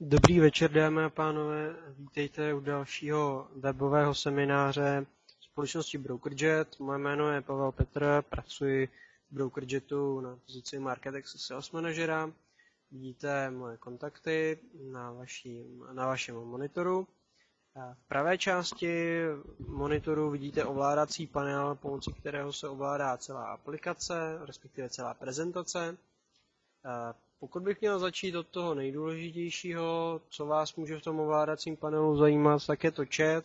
Dobrý večer, dámy a pánové. Vítejte u dalšího webového semináře společnosti BrokerJet. Moje jméno je Pavel Petr, pracuji v BrokerJetu na pozici Market Access Sales Managera. Vidíte moje kontakty na vašem monitoru. V pravé části monitoru vidíte ovládací panel, pomocí kterého se ovládá celá aplikace, respektive celá prezentace. Pokud bych měl začít od toho nejdůležitějšího, co vás může v tom ovládacím panelu zajímat, tak je to chat.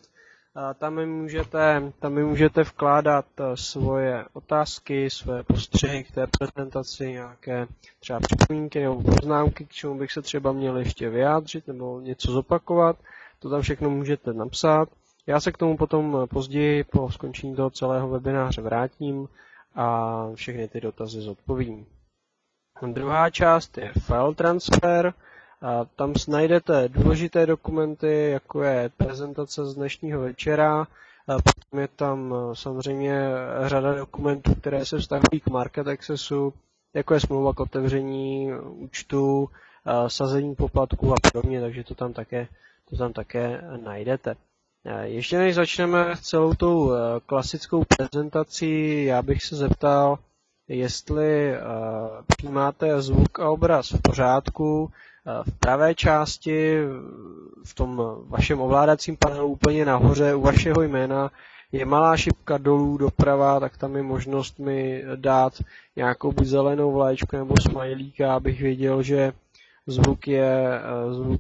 Tam mi můžete vkládat svoje otázky, své postřehy k té prezentaci, nějaké třeba připomínky nebo poznámky, k čemu bych se třeba měl ještě vyjádřit nebo něco zopakovat. To tam všechno můžete napsat. Já se k tomu potom později po skončení toho celého webináře vrátím a všechny ty dotazy zodpovím. Druhá část je file transfer. Tam najdete důležité dokumenty, jako je prezentace z dnešního večera. Potom je tam samozřejmě řada dokumentů, které se vztahují k Market Accessu, jako je smlouva k otevření účtu, sazení poplatků a podobně, takže to tam také najdete. Ještě než začneme celou tou klasickou prezentací, já bych se zeptal, jestli máte zvuk a obraz v pořádku. V pravé části, v tom vašem ovládacím panelu úplně nahoře u vašeho jména je malá šipka dolů doprava, tak tam je možnost mi dát nějakou buď zelenou vlaječku nebo smajlíka, abych věděl, že zvuk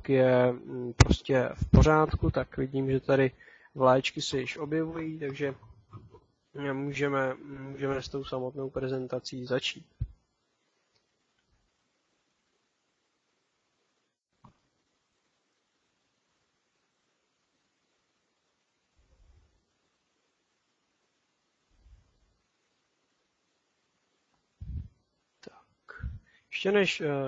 je prostě v pořádku. Tak vidím, že tady vlaječky se již objevují, takže můžeme s tou samotnou prezentací začít.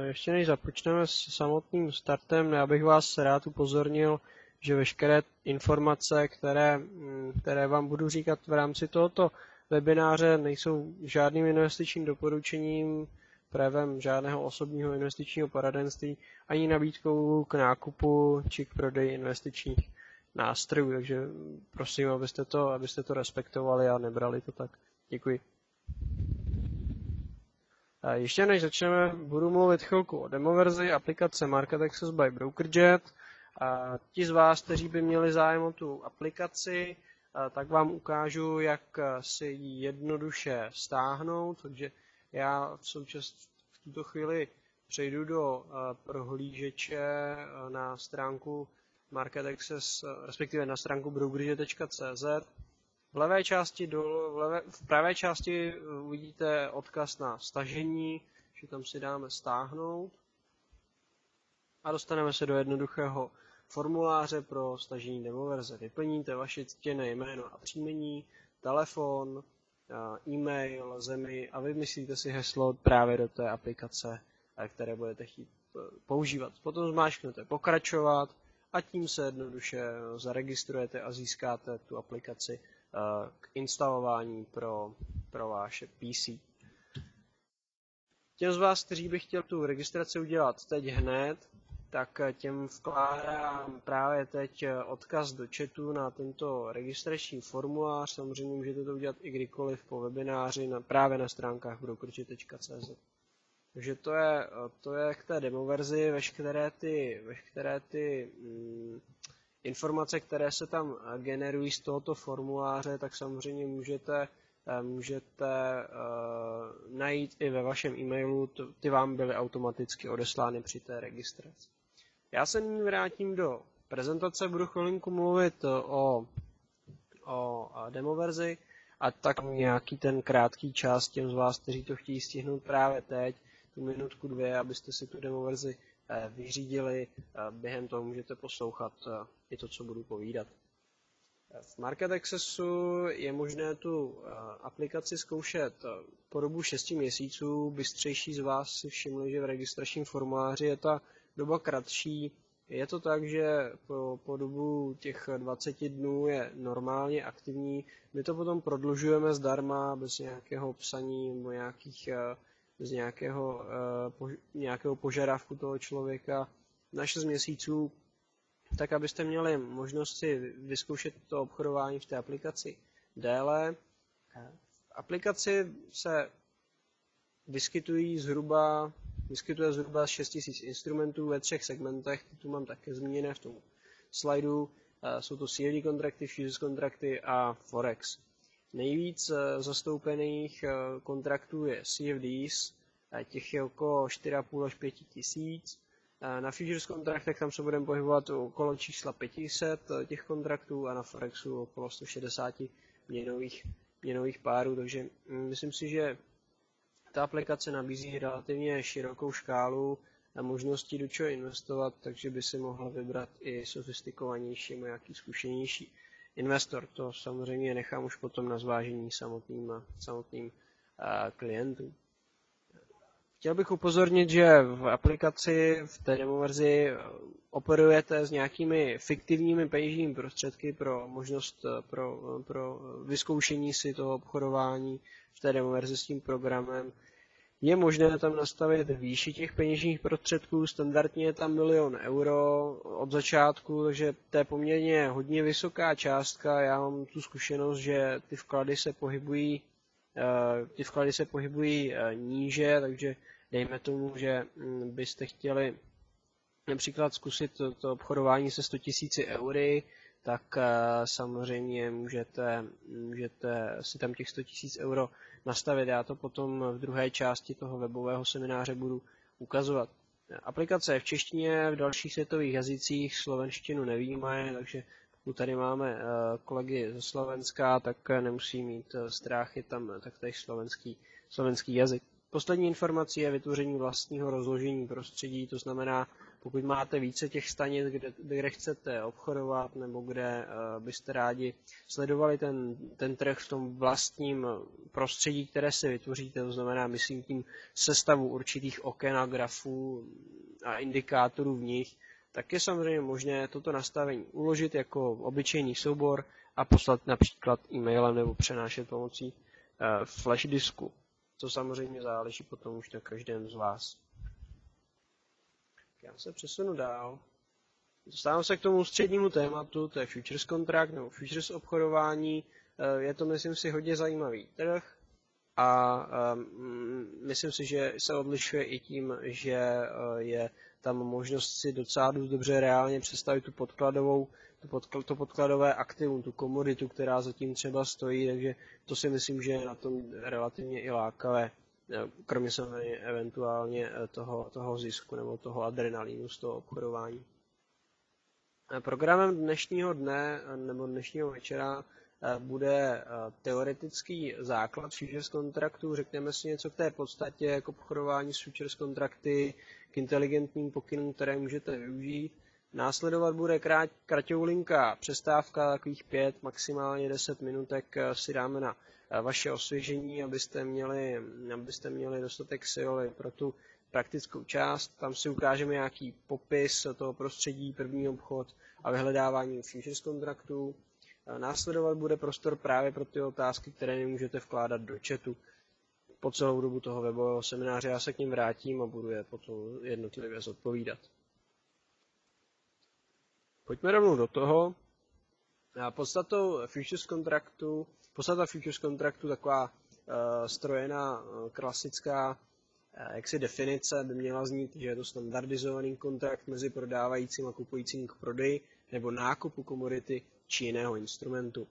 Ještě než započneme s samotným startem, já bych vás rád upozornil, že veškeré informace, které vám budu říkat v rámci tohoto webináře, nejsou žádným investičním doporučením, projevem žádného osobního investičního poradenství, ani nabídkou k nákupu či k prodeji investičních nástrojů. Takže prosím, abyste to respektovali a nebrali to tak. Děkuji. Ještě než začneme, budu mluvit chvilku o demoverzi aplikace Market Access by BrokerJet. Ti z vás, kteří by měli zájem o tu aplikaci, tak vám ukážu, jak si ji jednoduše stáhnout. Takže já v tuto chvíli přejdu do prohlížeče na stránku Market Access, respektive na stránku brokerjet.cz. V pravé části uvidíte odkaz na stažení, že tam si dáme stáhnout a dostaneme se do jednoduchého formuláře pro stažení demoverze. Vyplníte vaše ctěné jméno a příjmení, telefon, e-mail, zemi a vymyslíte si heslo právě do té aplikace, které budete chtít používat. Potom zmáčknete pokračovat a tím se jednoduše zaregistrujete a získáte tu aplikaci k instalování pro vaše PC. Těm z vás, kteří by chtěli tu registraci udělat teď hned, tak těm vkládám právě teď odkaz do chatu na tento registrační formulář. Samozřejmě můžete to udělat i kdykoliv po webináři právě na stránkách brokerjet.cz. Takže to je k té demoverzi, veškeré ty informace, které se tam generují z tohoto formuláře, tak samozřejmě můžete najít i ve vašem e-mailu, ty vám byly automaticky odeslány při té registraci. Já se nyní vrátím do prezentace, budu chvilinku mluvit o demoverzi a tak nějaký ten krátký čas těm z vás, kteří to chtějí stihnout právě teď, tu minutku, dvě, abyste si tu demoverzi vyřídili. Během toho můžete poslouchat i to, co budu povídat. V Market Accessu je možné tu aplikaci zkoušet po dobu 6 měsíců. Bystřejší z vás si všimli, že v registračním formuláři je ta doba kratší. Je to tak, že po dobu těch 20 dnů je normálně aktivní. My to potom prodlužujeme zdarma, bez nějakého psaní nebo bez nějakého požadavku toho člověka, na 6 měsíců, tak abyste měli možnost si vyzkoušet to obchodování v té aplikaci déle. V aplikaci se vyskytuje zhruba 6 000 instrumentů ve 3 segmentech, ty tu mám také zmíněné v tom slajdu. Jsou to CFD kontrakty, futures kontrakty a Forex. Nejvíc zastoupených kontraktů je CFDs, těch je okolo 4,5 až 5 tisíc. Na futures kontraktech tam se budeme pohybovat okolo čísla 500 těch kontraktů a na Forexu okolo 160 měnových párů, takže myslím si, že ta aplikace nabízí relativně širokou škálu možností, do čeho investovat, takže by si mohl vybrat i sofistikovanější, nějaký zkušenější investor. To samozřejmě nechám už potom na zvážení samotným klientům. Chtěl bych upozornit, že v aplikaci, v té demo verzi, operujete s nějakými fiktivními peněžními prostředky pro možnost pro vyzkoušení si toho obchodování v té demo verzi s tím programem. Je možné tam nastavit výši těch peněžních prostředků, standardně je tam 1 000 000 euro od začátku, takže to je poměrně hodně vysoká částka. Já mám tu zkušenost, že ty vklady se pohybují níže, takže dejme tomu, že byste chtěli například zkusit to obchodování se 100 000 eury, tak samozřejmě můžete si tam těch 100 000 euro nastavit. Já to potom v druhé části toho webového semináře budu ukazovat. Aplikace je v češtině, v dalších světových jazycích, slovenštinu nevyjímaje, takže pokud tady máme kolegy ze Slovenska, tak nemusí mít strach, je tam taktéž slovenský jazyk. Poslední informací je vytvoření vlastního rozložení prostředí, to znamená, pokud máte více těch stanic, kde chcete obchodovat nebo kde byste rádi sledovali ten trh v tom vlastním prostředí, které si vytvoříte, to znamená, myslím tím sestavu určitých oken a grafů a indikátorů v nich, tak je samozřejmě možné toto nastavení uložit jako obyčejný soubor a poslat například e-mailem nebo přenášet pomocí flash disku. To samozřejmě záleží potom už na každém z vás. Já se přesunu dál. Dostávám se k tomu ústřednímu tématu, to je futures kontrakt nebo futures obchodování. Je to, myslím si, hodně zajímavý trh a myslím si, že se odlišuje i tím, že je tam možnost si docela dobře reálně představit to podkladové aktivum, tu komoditu, která zatím třeba stojí, takže to si myslím, že je na tom relativně i lákavé, kromě samozřejmě eventuálně toho zisku nebo toho adrenalínu z toho obchodování. Programem dnešního dne nebo dnešního večera bude teoretický základ futures kontraktu. Řekneme si něco k té podstatě, k obchodování s futures kontrakty, k inteligentním pokynům, které můžete využít. Následovat bude kraťoulinká přestávka, takových 5, maximálně 10 minutek si dáme na vaše osvěžení, abyste měli dostatek sil pro tu praktickou část. Tam si ukážeme nějaký popis toho prostředí, první obchod a vyhledávání futures kontraktů. Následovat bude prostor právě pro ty otázky, které nemůžete vkládat do chatu. Po celou dobu toho webového semináře já se k nim vrátím a budu je potom jednotlivě zodpovídat. Pojďme rovnou do toho. Podstata futures kontraktu, taková strojená klasická definice by měla znít, že je to standardizovaný kontrakt mezi prodávajícím a kupujícím k prodeji nebo nákupu komodity či jiného instrumentu.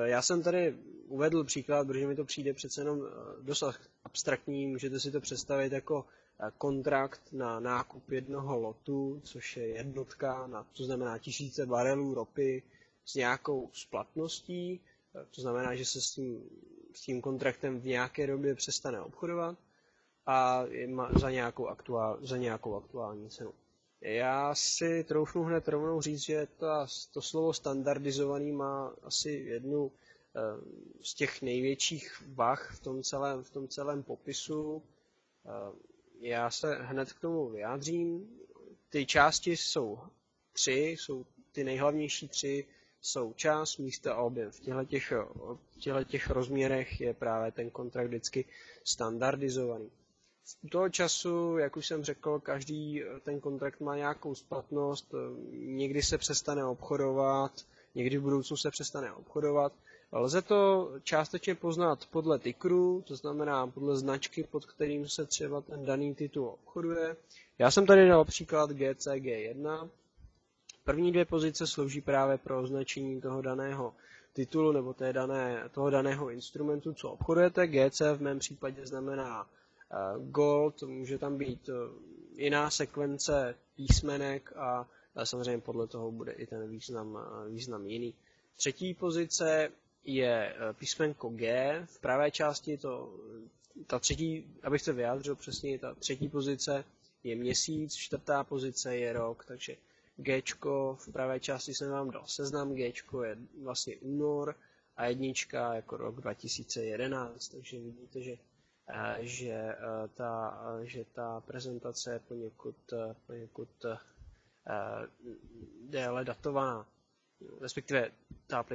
Já jsem tady uvedl příklad, protože mi to přijde přece jenom dost abstraktní. Můžete si to představit jako kontrakt na nákup jednoho lotu, což je jednotka, to znamená 1000 barelů ropy s nějakou splatností, to znamená, že se s tím kontraktem v nějaké době přestane obchodovat a za nějakou aktuální cenu. Já si troufnu hned rovnou říct, že to slovo standardizovaný má asi jednu z těch největších vah v tom celém popisu. Já se hned k tomu vyjádřím. Ty části jsou 3, ty nejhlavnější 3 jsou čas, místo a objem. V těchto rozměrech je právě ten kontrakt vždycky standardizovaný. U toho času, jak už jsem řekl, každý ten kontrakt má nějakou splatnost, někdy se přestane obchodovat, někdy v budoucnu se přestane obchodovat. Lze to částečně poznat podle tickeru, to znamená podle značky, pod kterým se třeba ten daný titul obchoduje. Já jsem tady dal příklad GCG1. První dvě pozice slouží právě pro označení toho daného titulu nebo toho daného instrumentu, co obchodujete. GC v mém případě znamená Gold, může tam být jiná sekvence písmenek a samozřejmě podle toho bude i ten význam jiný. Třetí pozice je písmenko G, v pravé části ta třetí, abych se vyjádřil přesně, ta třetí pozice je měsíc, čtvrtá pozice je rok, takže Gčko, v pravé části jsem vám dal seznam, Gčko je vlastně únor a jednička jako rok 2011, takže vidíte, že ta prezentace je poněkud déle datovaná. Respektive ta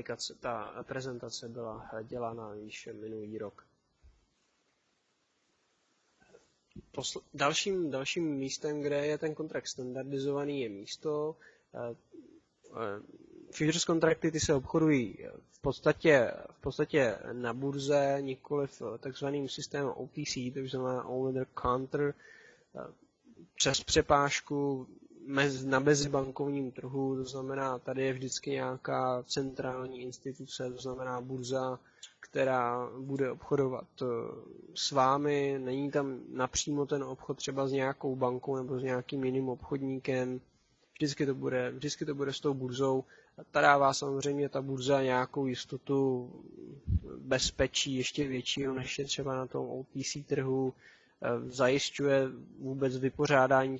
prezentace byla dělána již minulý rok. Dalším místem, kde je ten kontrakt standardizovaný, je místo. Futures kontrakty ty se obchodují v podstatě na burze, nikoli v takzvaným systému OTC, to znamená Over the Counter, přes přepážku na mezibankovním trhu, to znamená, tady je vždycky nějaká centrální instituce, to znamená burza, která bude obchodovat s vámi, není tam napřímo ten obchod třeba s nějakou bankou nebo s nějakým jiným obchodníkem, vždycky to bude s tou burzou. Ta dává samozřejmě ta burza nějakou jistotu bezpečí ještě většího, než je třeba na tom OTC trhu, zajišťuje vůbec vypořádání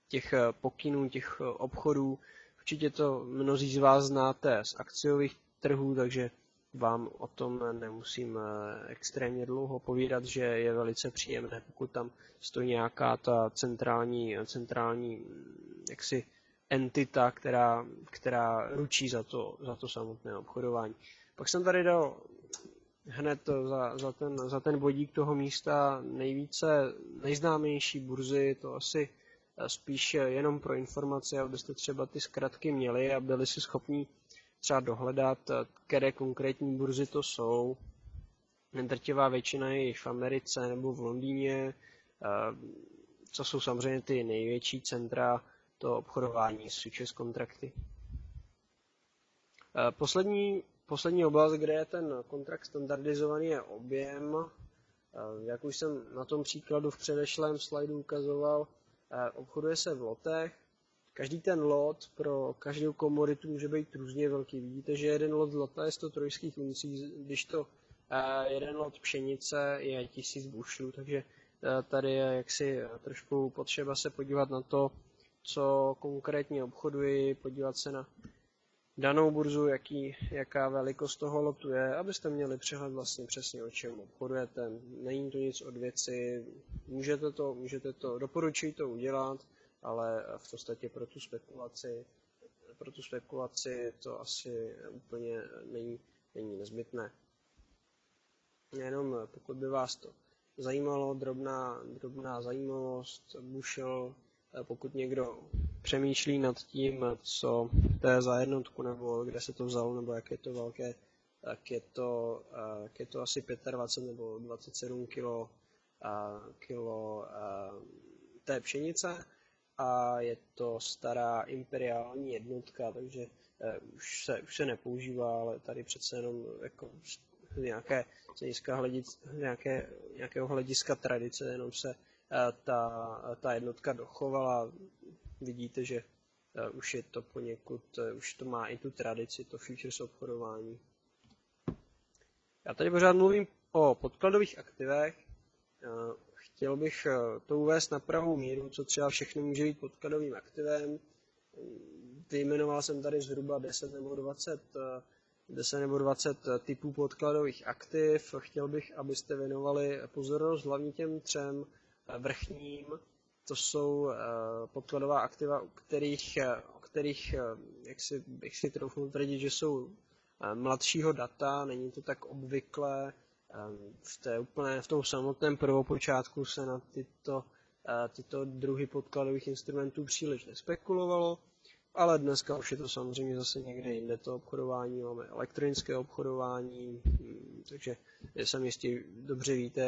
těch pokynů, těch obchodů. Určitě to mnozí z vás znáte z akciových trhů, takže vám o tom nemusím extrémně dlouho povídat, že je velice příjemné, pokud tam stojí nějaká ta centrální jaksi entita, která ručí za to samotné obchodování. Pak jsem tady dal hned za ten bodík toho místa nejznámější burzy, to asi spíš jenom pro informaci, abyste třeba ty zkratky měli a byli si schopni třeba dohledat, které konkrétní burzy to jsou. Drtivá většina je již v Americe nebo v Londýně, co jsou samozřejmě ty největší centra toho obchodování s futures kontrakty. Poslední oblast, kde je ten kontrakt standardizovaný, je objem. Jak už jsem na tom příkladu v předešlém slajdu ukazoval, obchoduje se v lotech. Každý ten lot pro každou komoditu může být různě velký. Vidíte, že jeden lot zlata je 100 trojských uncí, když to jeden lot pšenice je 1000 bušlů, takže tady je jaksi trošku potřeba se podívat na to, co konkrétně obchoduji, podívat se na danou burzu, jaká velikost toho lotu je, abyste měli přehled vlastně přesně, o čem obchodujete. Není to nic od věci, můžete to, doporučuji to udělat, ale v podstatě pro tu spekulaci to asi úplně není nezbytné. Jenom pokud by vás to zajímalo, drobná zajímavost, bushel, pokud někdo přemýšlí nad tím, co to je za jednotku, nebo kde se to vzalo, nebo jak je to velké, tak je to asi 25 nebo 27 kilo té pšenice a je to stará imperiální jednotka, takže už se nepoužívá, ale tady přece jenom jako nějakého hlediska tradice, jenom se ta jednotka dochovala. Vidíte, že už je to už to má i tu tradici, to futures obchodování. Já tady pořád mluvím o podkladových aktivech. Chtěl bych to uvést na pravou míru, co třeba všechno může být podkladovým aktivem. Vyjmenoval jsem tady zhruba 10 nebo 20 typů podkladových aktiv. Chtěl bych, abyste věnovali pozornost hlavně těm 3 vrchním. To jsou podkladová aktiva, o kterých jak si troufnu tvrdit, že jsou mladšího data, není to tak obvyklé, v tom samotném prvopočátku se na tyto druhy podkladových instrumentů příliš nespekulovalo, ale dneska už je to samozřejmě zase někde jinde to obchodování, máme elektronické obchodování, takže jsem jistě dobře víte,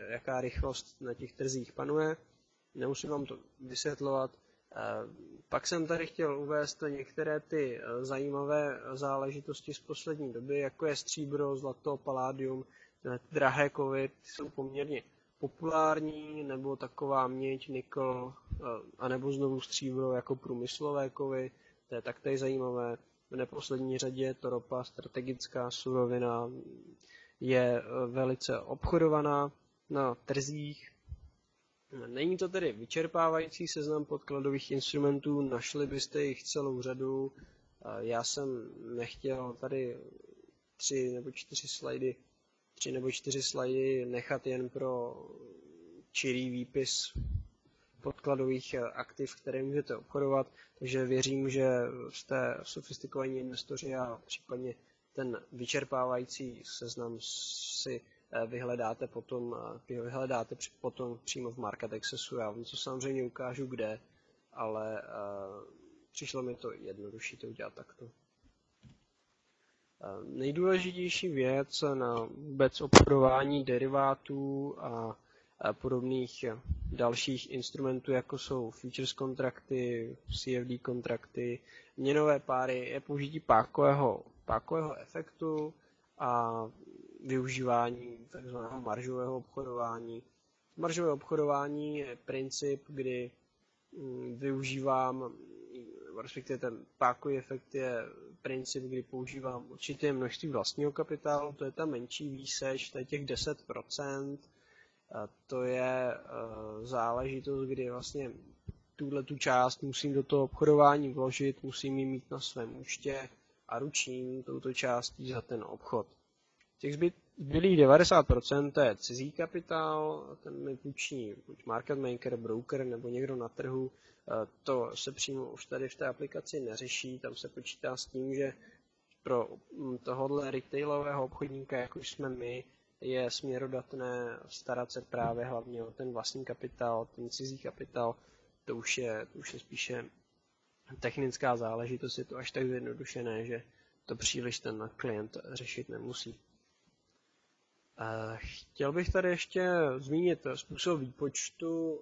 jaká rychlost na těch trzích panuje, nemusím vám to vysvětlovat. Pak jsem tady chtěl uvést některé ty zajímavé záležitosti z poslední doby, jako je stříbro, zlato, paládium, drahé kovy, ty jsou poměrně populární, nebo taková měď, nikl, anebo znovu stříbro jako průmyslové kovy, to je taktéž zajímavé. V neposlední řadě je to ropa, strategická surovina, je velice obchodovaná na trzích. Není to tedy vyčerpávající seznam podkladových instrumentů, našli byste jich celou řadu. Já jsem nechtěl tady 3 nebo 4 slajdy nechat jen pro čirý výpis podkladových aktiv, které můžete obchodovat, takže věřím, že jste sofistikovaní investoři a případně ten vyčerpávající seznam si vyhledáte potom přímo v Market Accessu. Já vám to samozřejmě ukážu kde, ale přišlo mi to jednodušší to udělat takto. Nejdůležitější věc na vůbec obchodování derivátů a podobných dalších instrumentů, jako jsou futures kontrakty, CFD kontrakty, měnové páry, je použití pákového efektu a využívání tzv. Maržového obchodování. Maržové obchodování je princip, kdy využívám, respektive ten pákový efekt je princip, kdy používám určité množství vlastního kapitálu, to je ta menší výseč, to je těch 10%. To je záležitost, kdy vlastně tu část musím do toho obchodování vložit, musím ji mít na svém účtě a ručím touto částí za ten obchod. Těch zbylých 90% to je cizí kapitál, ten mi půjčí buď market maker, broker nebo někdo na trhu. To se přímo už tady v té aplikaci neřeší, tam se počítá s tím, že pro tohohle retailového obchodníka, jako jsme my, je směrodatné starat se právě hlavně o ten vlastní kapitál, ten cizí kapitál, to už je spíše technická záležitost, je to až tak zjednodušené, že to příliš ten klient řešit nemusí. Chtěl bych tady ještě zmínit způsob výpočtu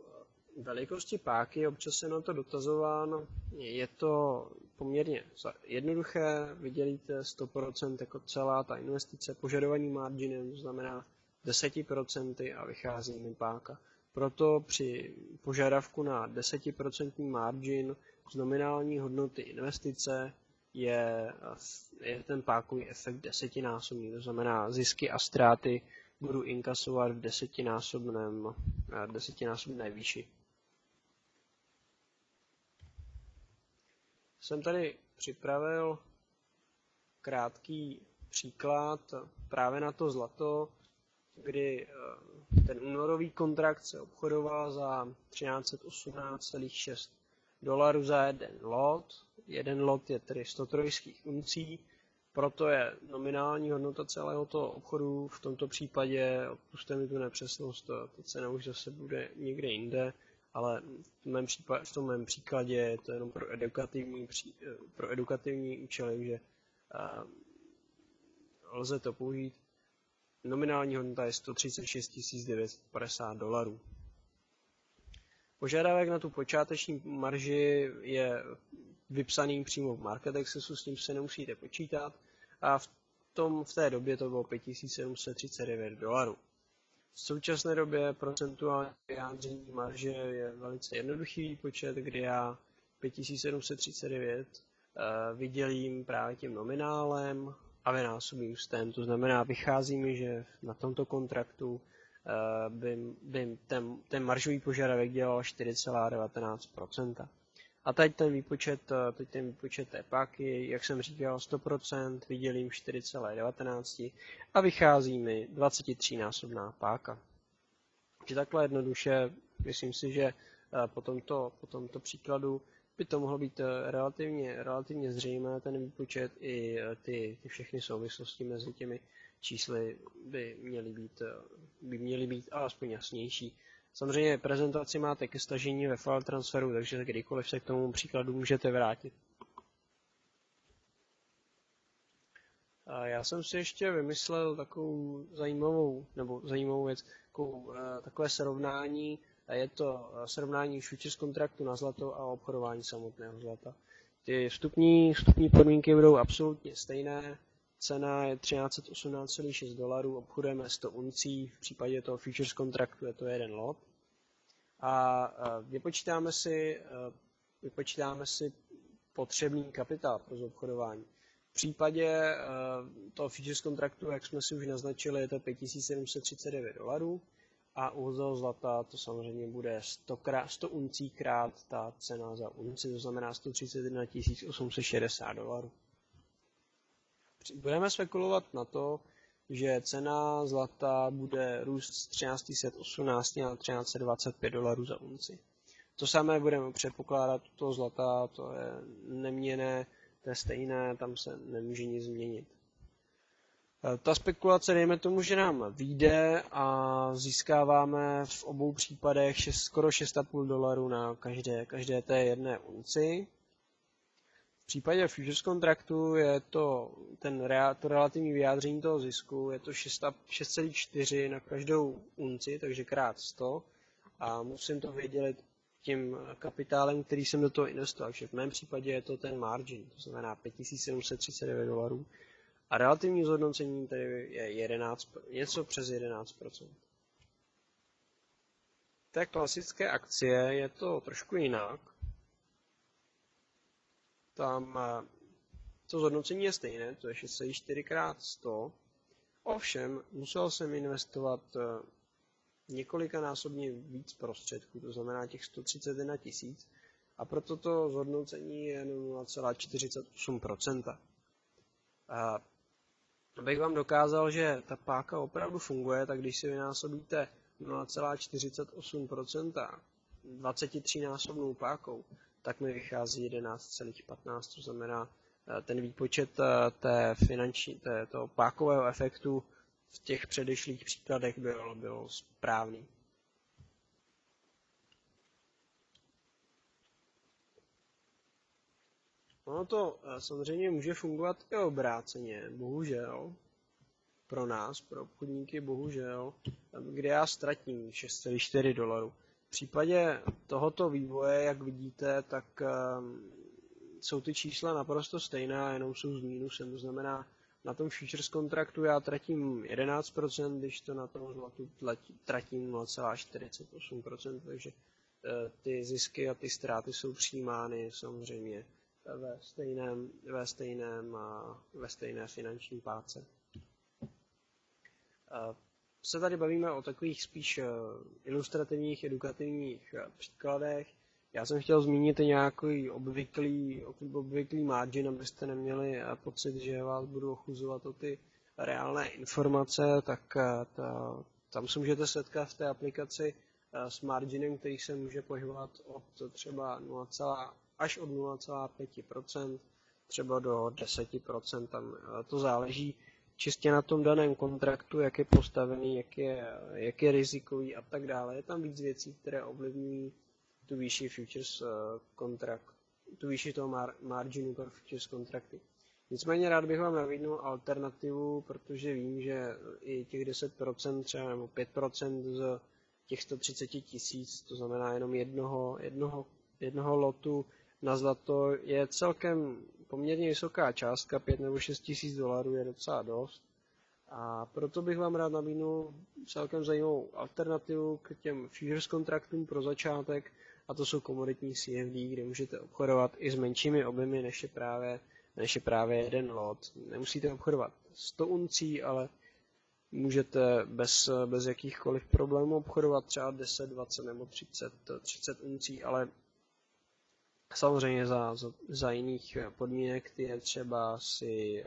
velikosti páky, občas se na to dotazován. Je to poměrně jednoduché, vydělíte 100% jako celá ta investice požadovaným marginem, to znamená 10% a vychází mi páka. Proto při požadavku na 10% margin z nominální hodnoty investice je ten pákový efekt 10násobný, to znamená zisky a ztráty budu inkasovat v 10násobné výši. Jsem tady připravil krátký příklad právě na to zlato, kdy ten únorový kontrakt se obchodoval za 1318,6 dolarů za jeden lot. Jeden lot je tedy 100 trojských uncí, proto je nominální hodnota celého toho obchodu v tomto případě, odpusťte mi tu nepřesnost, ta cena už zase bude někde jinde, ale v tom mém příkladě je to jenom pro edukativní účely, že lze to použít. Nominální hodnota je 136 950 dolarů. Požadavek na tu počáteční marži je vypsaný přímo v Market Accessu, s tím se nemusíte počítat a v té době to bylo 5739 dolarů. V současné době procentuální vyjádření marže je velice jednoduchý výpočet, kdy já 5739 vydělím právě tím nominálem a vynásobím s tím. To znamená, vychází mi, že na tomto kontraktu by ten maržový požadavek dělal 4,19%. A teď ten výpočet té páky, jak jsem říkal, 100%, vydělím 4,19 a vychází mi 23násobná páka. Takže takhle jednoduše, myslím si, že po tomto příkladu by to mohlo být relativně zřejmé, ten výpočet i ty všechny souvislosti mezi těmi čísly by měly být alespoň jasnější. Samozřejmě prezentaci máte ke stažení ve file transferu, takže kdykoliv se k tomu příkladu můžete vrátit. A já jsem si ještě vymyslel takovou zajímavou věc, takové srovnání. A je to srovnání futures kontraktu na zlato a obchodování samotného zlata. Ty vstupní podmínky budou absolutně stejné. Cena je $1318,6, obchodujeme 100 uncí, v případě toho futures kontraktu je to jeden lot. A vypočítáme si potřebný kapitál pro obchodování. V případě toho futures kontraktu, jak jsme si už naznačili, je to $5739 a u zlata to samozřejmě bude 100 uncí krát ta cena za unci, to znamená $131 860. Budeme spekulovat na to, že cena zlata bude růst z 1318 na $1325 za unci. To samé budeme předpokládat u toho zlata, to je neměnné, to je stejné, tam se nemůže nic změnit. Ta spekulace, dejme tomu, že nám vyjde a získáváme v obou případech skoro $6,5 na každé té jedné unci. V případě futures kontraktu je to relativní vyjádření toho zisku, je to 6,4 na každou unci, takže krát 100 a musím to vydělit tím kapitálem, který jsem do toho investoval. Takže v mém případě je to ten margin, to znamená $5739 a relativní zhodnocení tady je něco přes 11%. V té klasické akcie je to trošku jinak. Tam to zhodnocení je stejné, to je 6,4 krát 100. Ovšem, musel jsem investovat několikanásobně víc prostředků, to znamená těch 131 000, a proto to zhodnocení je 0,48%. Abych vám dokázal, že ta páka opravdu funguje, tak když si vynásobíte 0,48% 23násobnou pákou, tak mi vychází 11,15, to znamená, ten výpočet toho pákového efektu v těch předešlých příkladech byl správný. Ono to samozřejmě může fungovat i obráceně, bohužel. Pro nás, pro obchodníky, bohužel, kde já ztratím $6,4. V případě tohoto vývoje, jak vidíte, tak jsou ty čísla naprosto stejná, jenom jsou s mínusem. To znamená, na tom futures kontraktu já tratím 11%, když to na tom zlatu tratím 0,48%, takže ty zisky a ty ztráty jsou přijímány samozřejmě ve stejné finanční páce. Se tady bavíme o takových spíš ilustrativních, edukativních příkladech. Já jsem chtěl zmínit nějaký obvyklý margin, abyste neměli pocit, že vás budu ochuzovat o ty reálné informace, tak tam se můžete setkat v té aplikaci s marginem, který se může pohybovat od třeba 0, až od 0,5%, třeba do 10%. Tam to záleží čistě na tom daném kontraktu, jak je postavený, jak je rizikový a tak dále. Je tam víc věcí, které ovlivňují tu výši futures tu výši toho marginu pro futures kontrakty. Nicméně rád bych vám nabídnul alternativu, protože vím, že i těch 10% třeba nebo 5% z těch 130 000, to znamená jenom jednoho lotu na zlato, je celkem poměrně vysoká částka, 5 nebo 6 tisíc dolarů je docela dost. A proto bych vám rád nabídnul celkem zajímavou alternativu k těm futures kontraktům pro začátek, a to jsou komoditní CFD, kde můžete obchodovat i s menšími objemy, než je právě jeden lot. Nemusíte obchodovat 100 uncí, ale můžete bez jakýchkoliv problémů obchodovat třeba 10, 20 nebo 30 uncí, ale samozřejmě za jiných podmínek ty je třeba si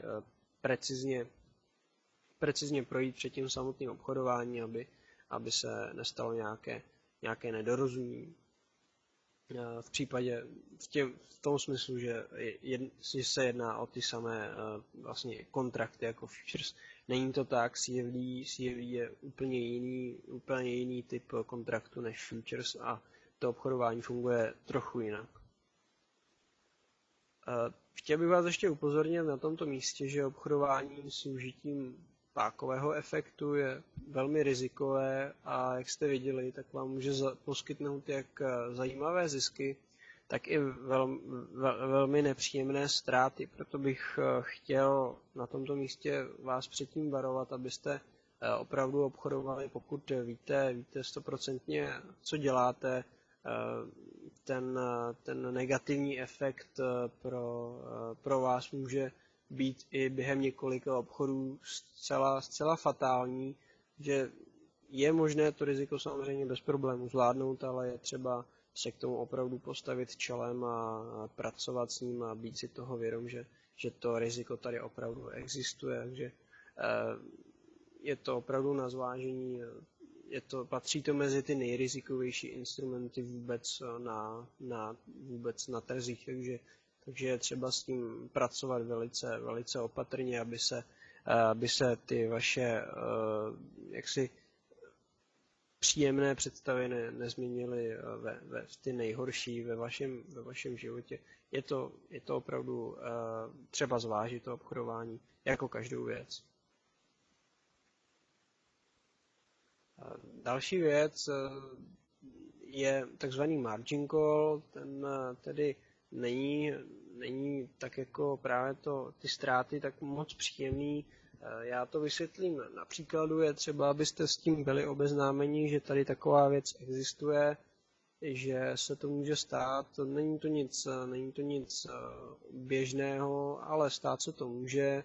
precizně projít před tím samotným obchodováním, aby se nestalo nějaké nedorozumění. v případě, v tom smyslu, že se jedná o ty samé vlastně kontrakty jako futures. Není to tak, CFD je úplně jiný typ kontraktu než futures a to obchodování funguje trochu jinak. Chtěl bych vás ještě upozornit na tomto místě, že obchodování s užitím pákového efektu je velmi rizikové a jak jste viděli, tak vám může poskytnout jak zajímavé zisky, tak i velmi nepříjemné ztráty. Proto bych chtěl na tomto místě vás předtím varovat, abyste opravdu obchodovali, pokud víte 100%, co děláte. Ten negativní efekt pro vás může být i během několika obchodů zcela fatální, že je možné to riziko samozřejmě bez problémů zvládnout, ale je třeba se k tomu opravdu postavit čelem a pracovat s ním a být si toho vědom, že to riziko tady opravdu existuje. Takže je to opravdu na zvážení. Patří to mezi ty nejrizikovější instrumenty vůbec na trzích, takže je třeba s tím pracovat velice opatrně, aby se ty vaše jaksi příjemné představy nezměnily v ty nejhorší ve vašem životě. Je to opravdu třeba zvážit to obchodování jako každou věc. Další věc je takzvaný margin call, ten tedy není tak jako právě ty ztráty tak moc příjemný. Já to vysvětlím na příkladu, je třeba, abyste s tím byli obeznámeni, že tady taková věc existuje, že se to může stát, není to nic běžného, ale stát se to může.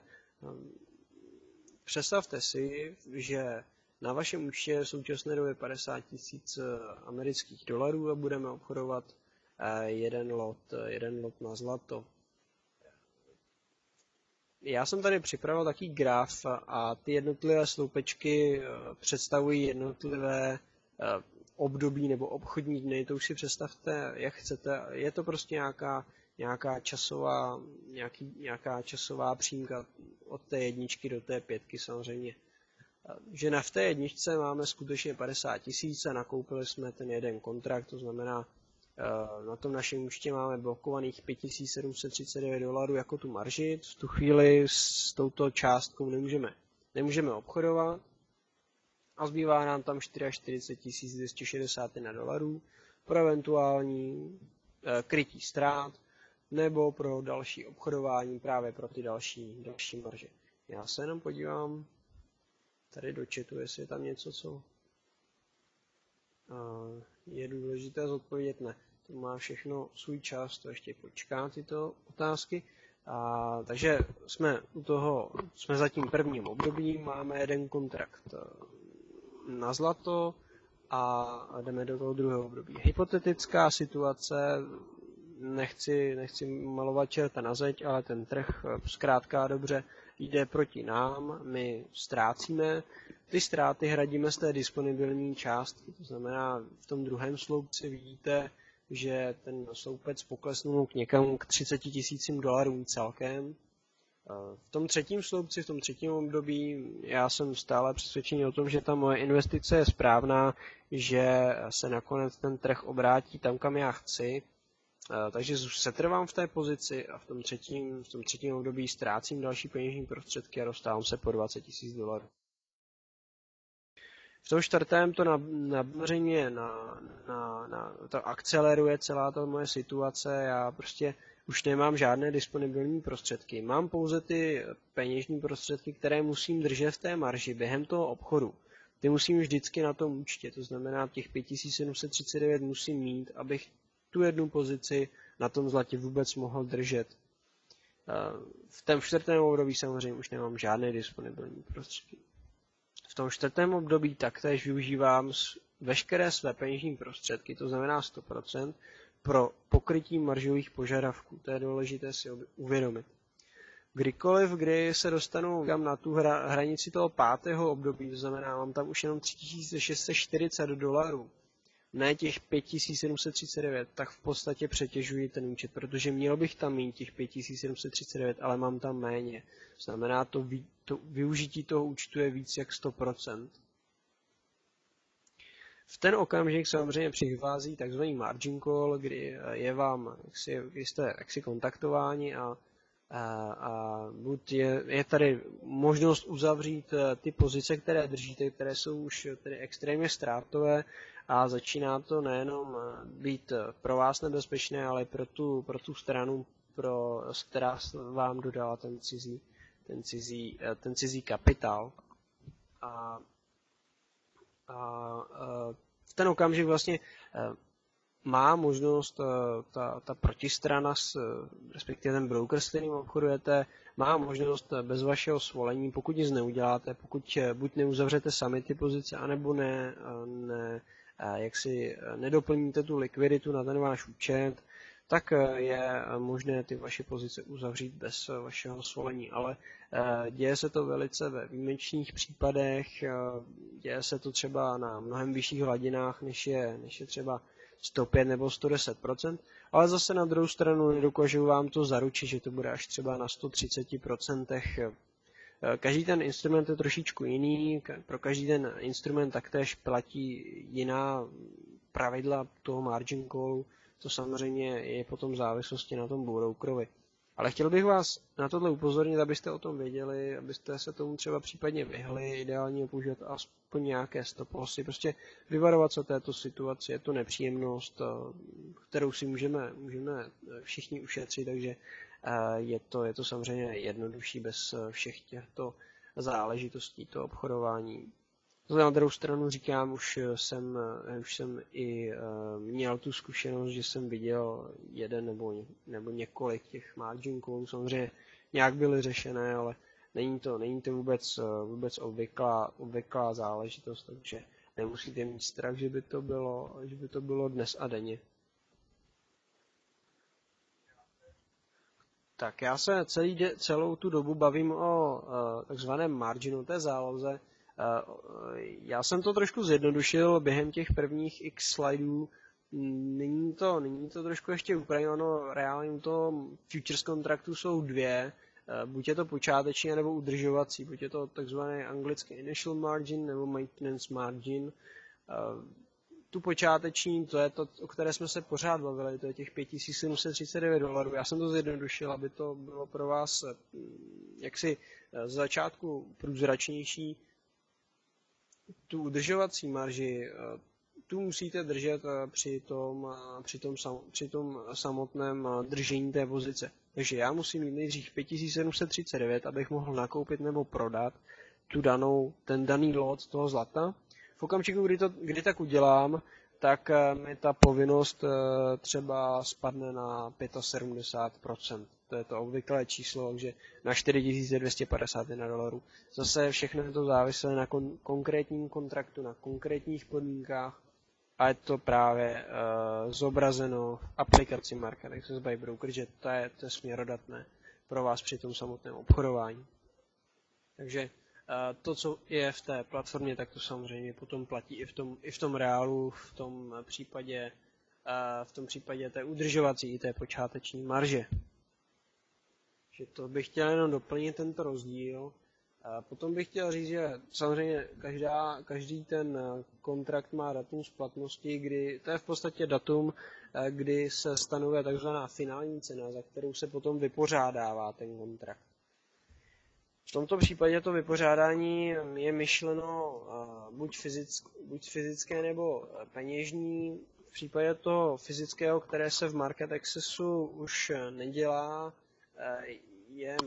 Představte si, že na vašem účtě je v současné době 50 000 amerických dolarů a budeme obchodovat jeden lot na zlato. Já jsem tady připravil taký graf a ty jednotlivé sloupečky představují jednotlivé období nebo obchodní dny, to už si představte, jak chcete. Je to prostě nějaká časová přímka od té jedničky do té pětky samozřejmě. Že v té jedničce máme skutečně 50 000 a nakoupili jsme ten jeden kontrakt, to znamená, na tom našem účtě máme blokovaných $5739 jako tu marži. V tu chvíli s touto částkou nemůžeme obchodovat a zbývá nám tam 44 261 dolarů pro eventuální krytí ztrát nebo pro další obchodování právě pro ty další marže. Já se jenom podívám tady do chatu, jestli je tam něco, co je důležité zodpovědět. Ne, to má všechno svůj čas, to ještě počká tyto otázky. Takže jsme za tím prvním obdobím, máme jeden kontrakt na zlato a jdeme do toho druhého období. Hypotetická situace, nechci malovat čerta na zeď, ale ten trh zkrátka dobře jde proti nám, my ztrácíme, ty ztráty hradíme z té disponibilní částky, to znamená v tom druhém sloupci vidíte, že ten sloupec poklesnul někam k 30 000 dolarům celkem. V tom třetím sloupci, v tom třetím období, já jsem stále přesvědčený o tom, že ta moje investice je správná, že se nakonec ten trh obrátí tam, kam já chci. Takže setrvám v té pozici a v tom třetím období ztrácím další peněžní prostředky a dostávám se po 20 000 dolarů. V tom čtvrtém to samozřejmě to akceleruje celá ta moje situace, já prostě už nemám žádné disponibilní prostředky. Mám pouze ty peněžní prostředky, které musím držet v té marži během toho obchodu. Ty musím vždycky na tom účtě, to znamená těch 5739 musím mít, abych tu jednu pozici na tom zlatě vůbec mohl držet. V tom čtvrtém období samozřejmě už nemám žádné disponibilní prostředky. V tom čtvrtém období taktéž využívám veškeré své peněžní prostředky, to znamená 100%, pro pokrytí maržových požadavků. To je důležité si uvědomit. Kdykoliv, kdy se dostanu na tu hranici toho pátého období, to znamená, mám tam už jenom 3640 dolarů, ne těch 5739, tak v podstatě přetěžuji ten účet, protože měl bych tam mít těch 5739, ale mám tam méně. Znamená to využití toho účtu je víc jak 100%. V ten okamžik samozřejmě přichází takzvaný margin call, kdy je vám, kdy jste jaksi kontaktováni a buď je tady možnost uzavřít ty pozice, které držíte, které jsou už tedy extrémně ztrátové a začíná to nejenom být pro vás nebezpečné, ale pro tu stranu, která vám dodala ten cizí kapitál. A v ten okamžik vlastně má možnost ta protistrana, respektive ten broker, s kterým obchodujete, má možnost bez vašeho svolení, pokud nic neuděláte, pokud buď neuzavřete sami ty pozice, anebo jaksi nedoplníte tu likviditu na ten váš účet, tak je možné ty vaše pozice uzavřít bez vašeho svolení. Ale děje se to velice ve výjimečných případech, děje se to třeba na mnohem vyšších hladinách, než je třeba 105 nebo 110%, ale zase na druhou stranu nedokážu vám to zaručit, že to bude až třeba na 130%. Každý ten instrument je trošičku jiný, pro každý ten instrument taktéž platí jiná pravidla toho margin callu, to samozřejmě je potom v závislosti na tom brokerovi. Ale chtěl bych vás na tohle upozornit, abyste o tom věděli, abyste se tomu třeba případně vyhli, ideálně používat aspoň nějaké stop lossy, prostě vyvarovat se této situaci, je to nepříjemnost, kterou si můžeme všichni ušetřit, takže je to samozřejmě jednodušší bez všech těchto záležitostí, to obchodování. Na druhou stranu říkám, už jsem i měl tu zkušenost, že jsem viděl jeden nebo několik těch margin callů, samozřejmě nějak byly řešené, ale není to vůbec obvyklá záležitost, takže nemusíte mít strach, že by to bylo dnes a denně. Tak já se celou tu dobu bavím o takzvaném marginu, té záloze. Já jsem to trošku zjednodušil během těch prvních x slajdů. Není to trošku ještě upraveno, reálně u toho futures kontraktu jsou dvě, buď je to počáteční nebo udržovací, buď je to takzvaný anglický initial margin nebo maintenance margin. Tu počáteční, to je to, o které jsme se pořád bavili, to je těch $5739. Já jsem to zjednodušil, aby to bylo pro vás jaksi z začátku průzračnější. Tu udržovací marži, tu musíte držet při tom samotném držení té pozice. Takže já musím mít nejdřív 5739, abych mohl nakoupit nebo prodat ten daný lot toho zlata. V okamžiku, kdy tak udělám, tak mi ta povinnost třeba spadne na 75%. To je to obvyklé číslo, takže na $4251. Zase všechno je to závislé na konkrétním kontraktu, na konkrétních podmínkách a je to právě zobrazeno v aplikaci Market Access by Broker, že to je směrodatné pro vás při tom samotném obchodování. Takže to, co je v té platformě, tak to samozřejmě potom platí i v tom reálu, v tom případě té udržovací i té počáteční marže. Že to bych chtěl jenom doplnit tento rozdíl. Potom bych chtěl říct, že samozřejmě každý ten kontrakt má datum splatnosti, kdy to je v podstatě datum, kdy se stanovuje takzvaná finální cena, za kterou se potom vypořádává ten kontrakt. V tomto případě to vypořádání je myšleno buď fyzické nebo peněžní. V případě toho fyzického, které se v Market Accessu už nedělá, je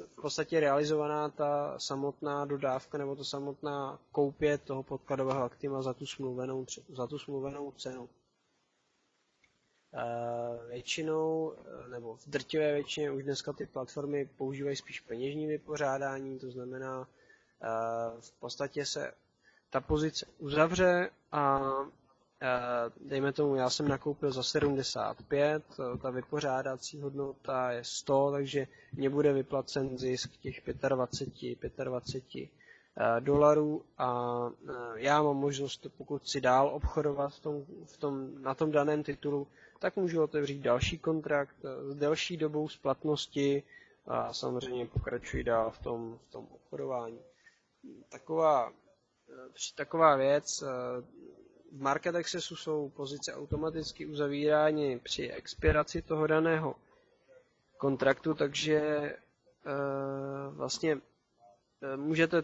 v podstatě realizovaná ta samotná dodávka nebo ta samotná koupě toho podkladového aktiva za tu smluvenou cenu. Většinou, nebo v drtivé většině už dneska ty platformy používají spíš peněžní vypořádání, to znamená, v podstatě se ta pozice uzavře a dejme tomu, já jsem nakoupil za 75, ta vypořádací hodnota je 100, takže mně bude vyplacen zisk těch 25 dolarů a já mám možnost, pokud si dál obchodovat na tom daném titulu, tak můžu otevřít další kontrakt s delší dobou splatnosti a samozřejmě pokračuji dál v tom obchodování. Taková věc, v Market Accessu jsou pozice automaticky uzavírány při expiraci toho daného kontraktu, takže vlastně můžete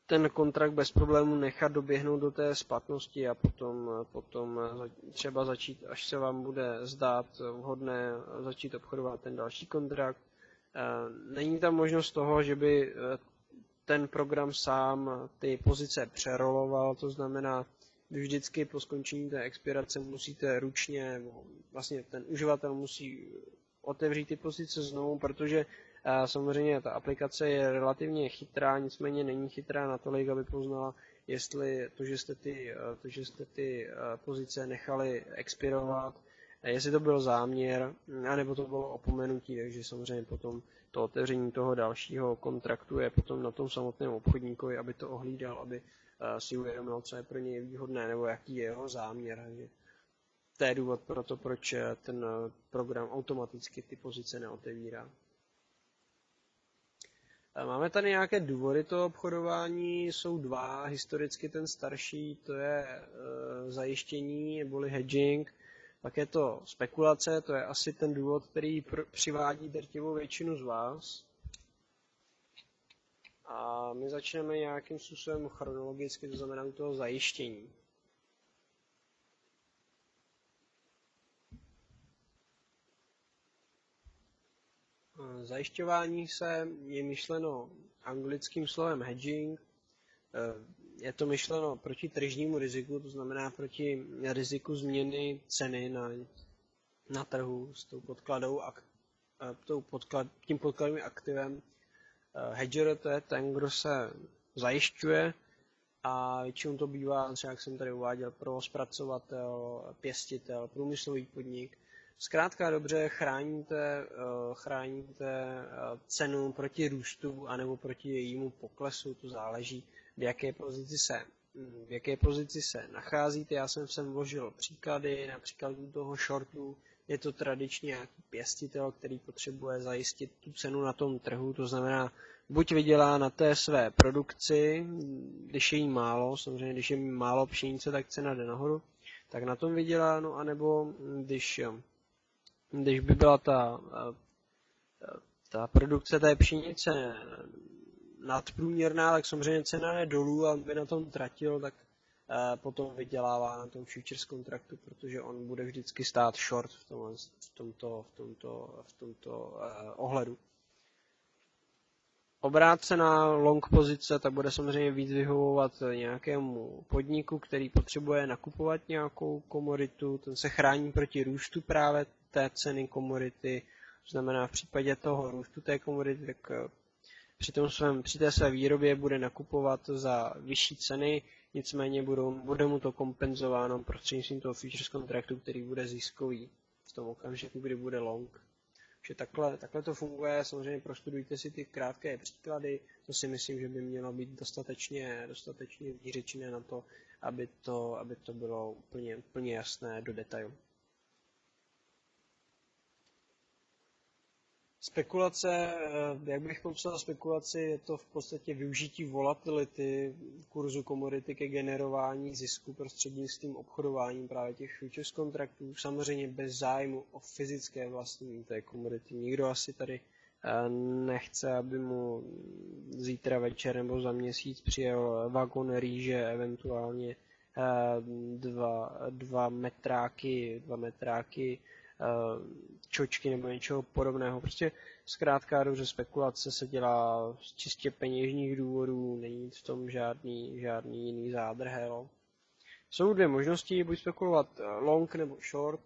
ten kontrakt bez problémů nechat doběhnout do té splatnosti a potom třeba začít, až se vám bude zdát vhodné začít obchodovat ten další kontrakt. Není tam možnost toho, že by ten program sám ty pozice přeroloval, to znamená, vy vždycky po skončení té expirace musíte ručně, vlastně ten uživatel musí otevřít ty pozice znovu, protože samozřejmě ta aplikace je relativně chytrá, nicméně není chytrá natolik, aby poznala, jestli to, že jste ty pozice nechali expirovat, jestli to byl záměr, anebo to bylo opomenutí, takže samozřejmě potom to otevření toho dalšího kontraktu je potom na tom samotném obchodníkovi, aby to ohlídal, aby si uvědomil, co je pro něj výhodné, nebo jaký je jeho záměr. Takže to je důvod pro to, proč ten program automaticky ty pozice neotevírá. Máme tady nějaké důvody toho obchodování, jsou dva, historicky ten starší, to je zajištění neboli hedging, pak je to spekulace, to je asi ten důvod, který přivádí drtivou většinu z vás. A my začneme nějakým způsobem chronologicky, to znamená u toho zajištění. Zajišťování se je myšleno anglickým slovem hedging. Je to myšleno proti tržnímu riziku, to znamená proti riziku změny ceny na trhu s tím podkladovým aktivem. Hedger to je ten, kdo se zajišťuje a většinou to bývá, třeba jak jsem tady uváděl, zpracovatel, pěstitel, průmyslový podnik. Zkrátka dobře chráníte cenu proti růstu anebo proti jejímu poklesu, to záleží, v jaké pozici se nacházíte. Já jsem sem vložil příklady, například u toho shortu je to tradičně nějaký pěstitel, který potřebuje zajistit tu cenu na tom trhu, to znamená, buď vydělá na té své produkci, když je jí málo, samozřejmě když je málo pšenice, tak cena jde nahoru, tak na tom vydělá, no anebo když by byla ta produkce té pšenice nadprůměrná, tak samozřejmě cena je dolů a on by na tom tratil, tak potom vydělává na tom futures kontraktu, protože on bude vždycky stát short v tomto ohledu. Obrácená long pozice, tak bude samozřejmě víc vyhovovat nějakému podniku, který potřebuje nakupovat nějakou komoditu, ten se chrání proti růstu právě té ceny komodity, to znamená v případě toho růstu té komodity, tak při té své výrobě bude nakupovat za vyšší ceny, nicméně bude mu to kompenzováno prostřednictvím toho futures kontraktu, který bude ziskový v tom okamžiku, kdy bude long. Takže takhle to funguje, samozřejmě prostudujte si ty krátké příklady, to si myslím, že by mělo být dostatečně vyřečené na to, aby to bylo úplně jasné do detailu. Spekulace, jak bych popsal spekulaci, je to v podstatě využití volatility kurzu komodity ke generování zisku prostřednictvím obchodování právě těch futures kontraktů, samozřejmě bez zájmu o fyzické vlastnění té komodity. Nikdo asi tady nechce, aby mu zítra večer nebo za měsíc přijel vagon rýže, eventuálně dva metráky čočky nebo něčeho podobného. Prostě zkrátka dobře spekulace se dělá z čistě peněžních důvodů, není v tom žádný jiný zádrhel. Jsou dvě možnosti, buď spekulovat long nebo short.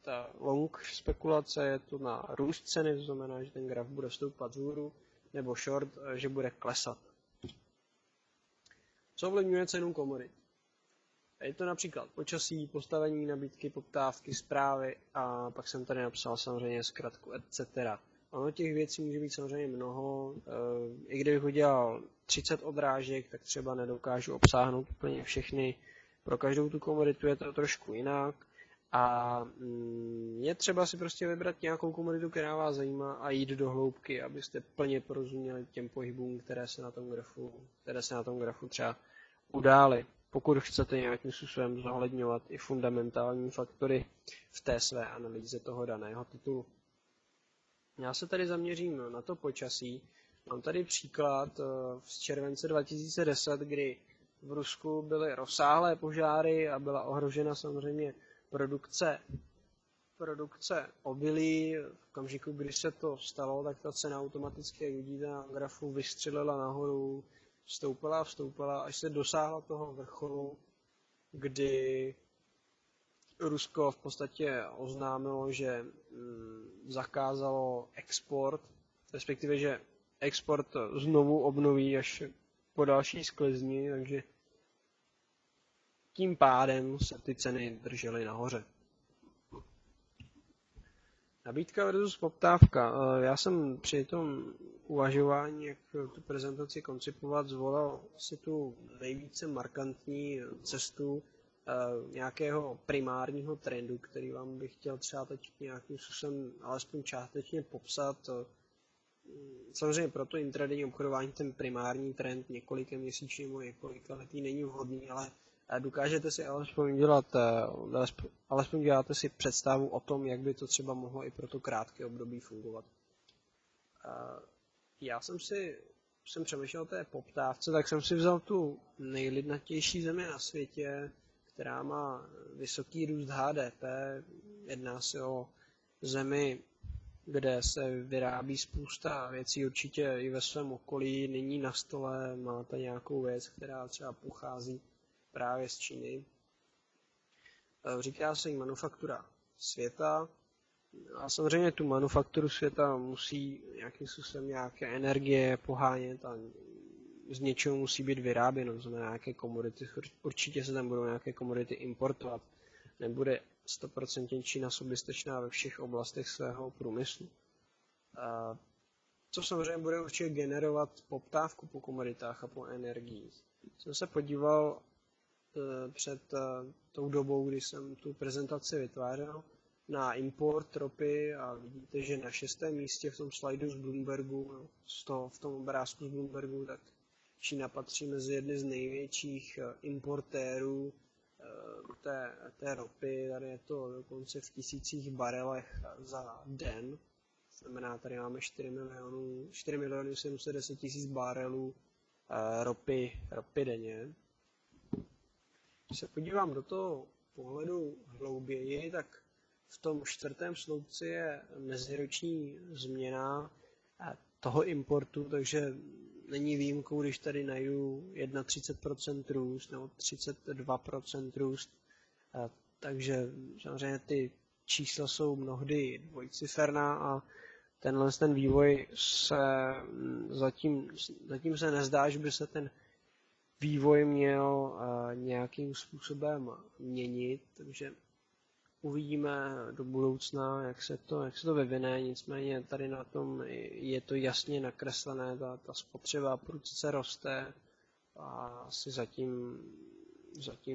Ta long spekulace je to na růst ceny, to znamená, že ten graf bude stoupat vzhůru, nebo short, že bude klesat. Co ovlivňuje cenu komodit? Je to například počasí, postavení nabídky, poptávky, zprávy a pak jsem tady napsal samozřejmě zkratku etc. Ono těch věcí může být samozřejmě mnoho. I kdybych udělal 30 odrážek, tak třeba nedokážu obsáhnout úplně všechny. Pro každou tu komoditu je to trošku jinak. A je třeba si prostě vybrat nějakou komoditu, která vás zajímá a jít do hloubky, abyste plně porozuměli těm pohybům, které se na tom grafu třeba udály. Pokud chcete nějakým způsobem zohledňovat i fundamentální faktory v té své analýze toho daného titulu. Já se tady zaměřím na to počasí. Mám tady příklad z července 2010, kdy v Rusku byly rozsáhlé požáry a byla ohrožena samozřejmě produkce obilí. V okamžiku, kdy se to stalo, tak ta cena automaticky, jak vidíte na grafu, vystřelila nahoru, vstoupala, až se dosáhla toho vrcholu, kdy Rusko v podstatě oznámilo, že zakázalo export, respektive, že export znovu obnoví až po další sklizni, takže tím pádem se ty ceny držely nahoře. Nabídka versus poptávka. Já jsem při tom uvažování, jak tu prezentaci koncipovat, zvolil si tu nejvíce markantní cestu nějakého primárního trendu, který vám bych chtěl třeba teď nějakým způsobem alespoň částečně popsat. Samozřejmě pro to intradayní obchodování ten primární trend několikaměsíční nebo několikaletý není vhodný, ale dokážete si alespoň děláte si představu o tom, jak by to třeba mohlo i pro to krátké období fungovat. Já jsem přemýšlel o té poptávce, tak jsem si vzal tu nejlidnatější zemi na světě, která má vysoký růst HDP. Jedná se o zemi, kde se vyrábí spousta věcí, určitě i ve svém okolí není na stole, máte nějakou věc, která třeba pochází právě z Číny. Říká se jí manufaktura světa a samozřejmě tu manufakturu světa musí nějakým způsobem nějaké energie pohánět a z něčeho musí být vyráběno, to znamená nějaké komodity, určitě se tam budou nějaké komodity importovat, nebude 100% Čína soběstačná ve všech oblastech svého průmyslu. Co samozřejmě bude určitě generovat poptávku po komoditách a po energiích. Jsem se podíval před tou dobou, kdy jsem tu prezentaci vytvářel, na import ropy a vidíte, že na 6. místě v tom slajdu z Bloombergu, v tom obrázku z Bloombergu, tak Čína patří mezi jedny z největších importérů té ropy. Tady je to dokonce v tisících barelech za den. Znamená, tady máme 4 miliony 710 tisíc barelů ropy denně. Když se podívám do toho pohledu hlouběji, tak v tom 4. sloupci je meziroční změna toho importu, takže není výjimkou, když tady najdu 31% růst nebo 32% růst. Takže samozřejmě ty čísla jsou mnohdy dvojciferná a ten vývoj se zatím se nezdá, že by se ten vývoj měl nějakým způsobem měnit, takže uvidíme do budoucna, jak se to vyvine, nicméně tady na tom je to jasně nakreslené, ta spotřeba prudce roste a asi zatím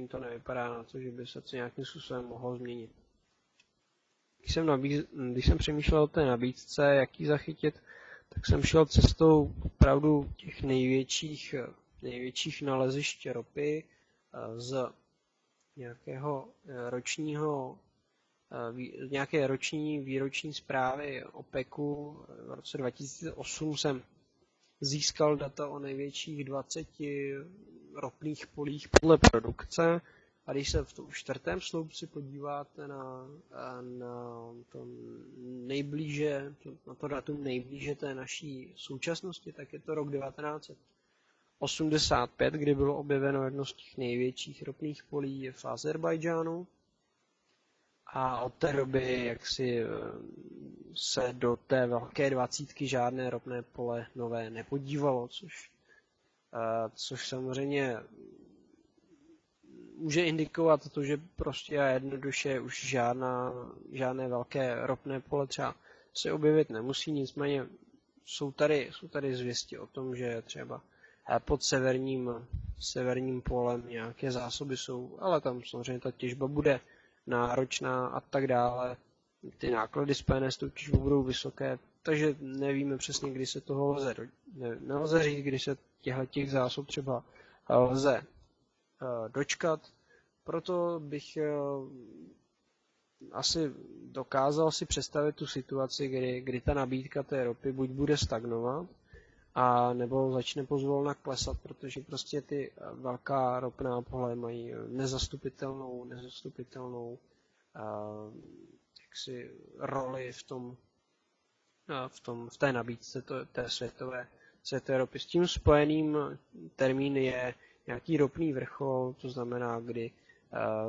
to nevypadá na to, že by se to nějakým způsobem mohlo změnit. Když jsem přemýšlel o té nabídce, jak ji zachytit, tak jsem šel cestou opravdu těch největších nalezišť ropy z nějaké roční výroční zprávy OPECu. V roce 2008 jsem získal data o největších 20 ropných polích podle produkce. A když se v tom 4. sloupci podíváte na to datum nejblíže té naší současnosti, tak je to rok 1985, kdy bylo objeveno jedno z těch největších ropných polí v Azerbajdžánu. A od té doby jaksi se do té velké 20 žádné ropné pole nové nepodívalo, což samozřejmě může indikovat to, že prostě a jednoduše už žádné velké ropné pole třeba se objevit nemusí, nicméně jsou tady zvěsti o tom, že třeba pod severním polem nějaké zásoby jsou, ale tam samozřejmě ta těžba bude náročná a tak dále. Ty náklady spojené s tou těžbou budou vysoké, takže nevíme přesně, kdy se toho nelze říct, kdy se těch zásob třeba lze dočkat. Proto bych asi dokázal si představit tu situaci, kdy ta nabídka té ropy buď bude stagnovat, a nebo začne pozvolna klesat, protože prostě ty velká ropná pole mají nezastupitelnou jaksi roli v té nabídce té světové ropy. S tím spojeným termín je nějaký ropný vrchol, to znamená, kdy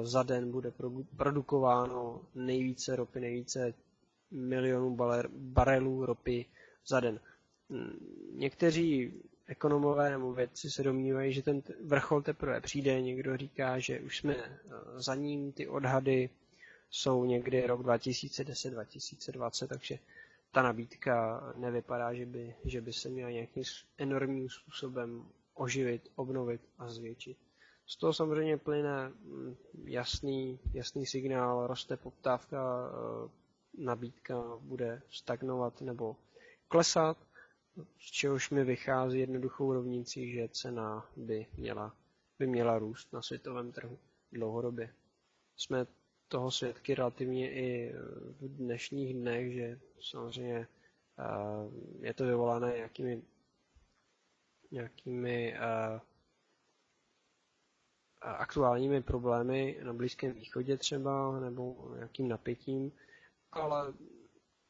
za den bude produkováno nejvíce ropy, nejvíce milionů barelů ropy za den. Někteří ekonomové nebo vědci se domnívají, že ten vrchol teprve přijde, někdo říká, že už jsme za ním, ty odhady jsou někdy rok 2010-2020, takže ta nabídka nevypadá, že by se měla nějakým enormním způsobem oživit, obnovit a zvětšit. Z toho samozřejmě plyne jasný signál, roste poptávka, nabídka bude stagnovat nebo klesat, z čehož mi vychází jednoduchou rovnicí, že cena by měla růst na světovém trhu dlouhodobě. Jsme toho svědky relativně i v dnešních dnech, že samozřejmě je to vyvolané nějakými aktuálními problémy na Blízkém východě třeba, nebo nějakým napětím, ale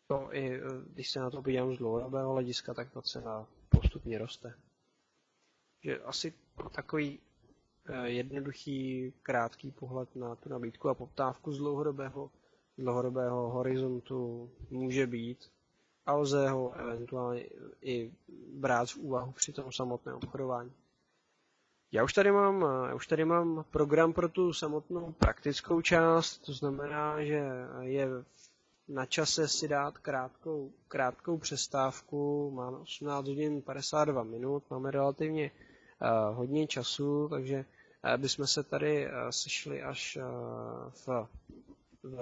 to i, když se na to podívám z dlouhodobého hlediska, tak ta cena postupně roste. Že asi takový jednoduchý, krátký pohled na tu nabídku a poptávku z dlouhodobého horizontu může být a lze ho eventuálně i brát v úvahu při tom samotném obchodování. Já už tady mám program pro tu samotnou praktickou část, to znamená, že je na čase si dát krátkou přestávku. Máme 18 hodin 52 minut, máme relativně hodně času, takže bychom se tady sešli až v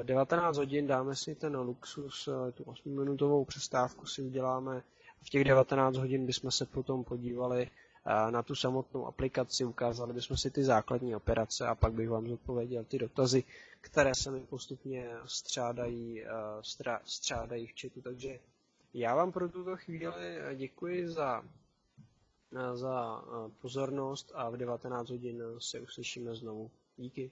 19 hodin, dáme si ten luxus, tu 8-minutovou přestávku si uděláme. V těch 19 hodin bychom se potom podívali na tu samotnou aplikaci, ukázali bychom si ty základní operace a pak bych vám zodpověděl ty dotazy, které se mi postupně střádají v chatu. Takže já vám pro tuto chvíli děkuji za pozornost a v 19 hodin se uslyšíme znovu. Díky.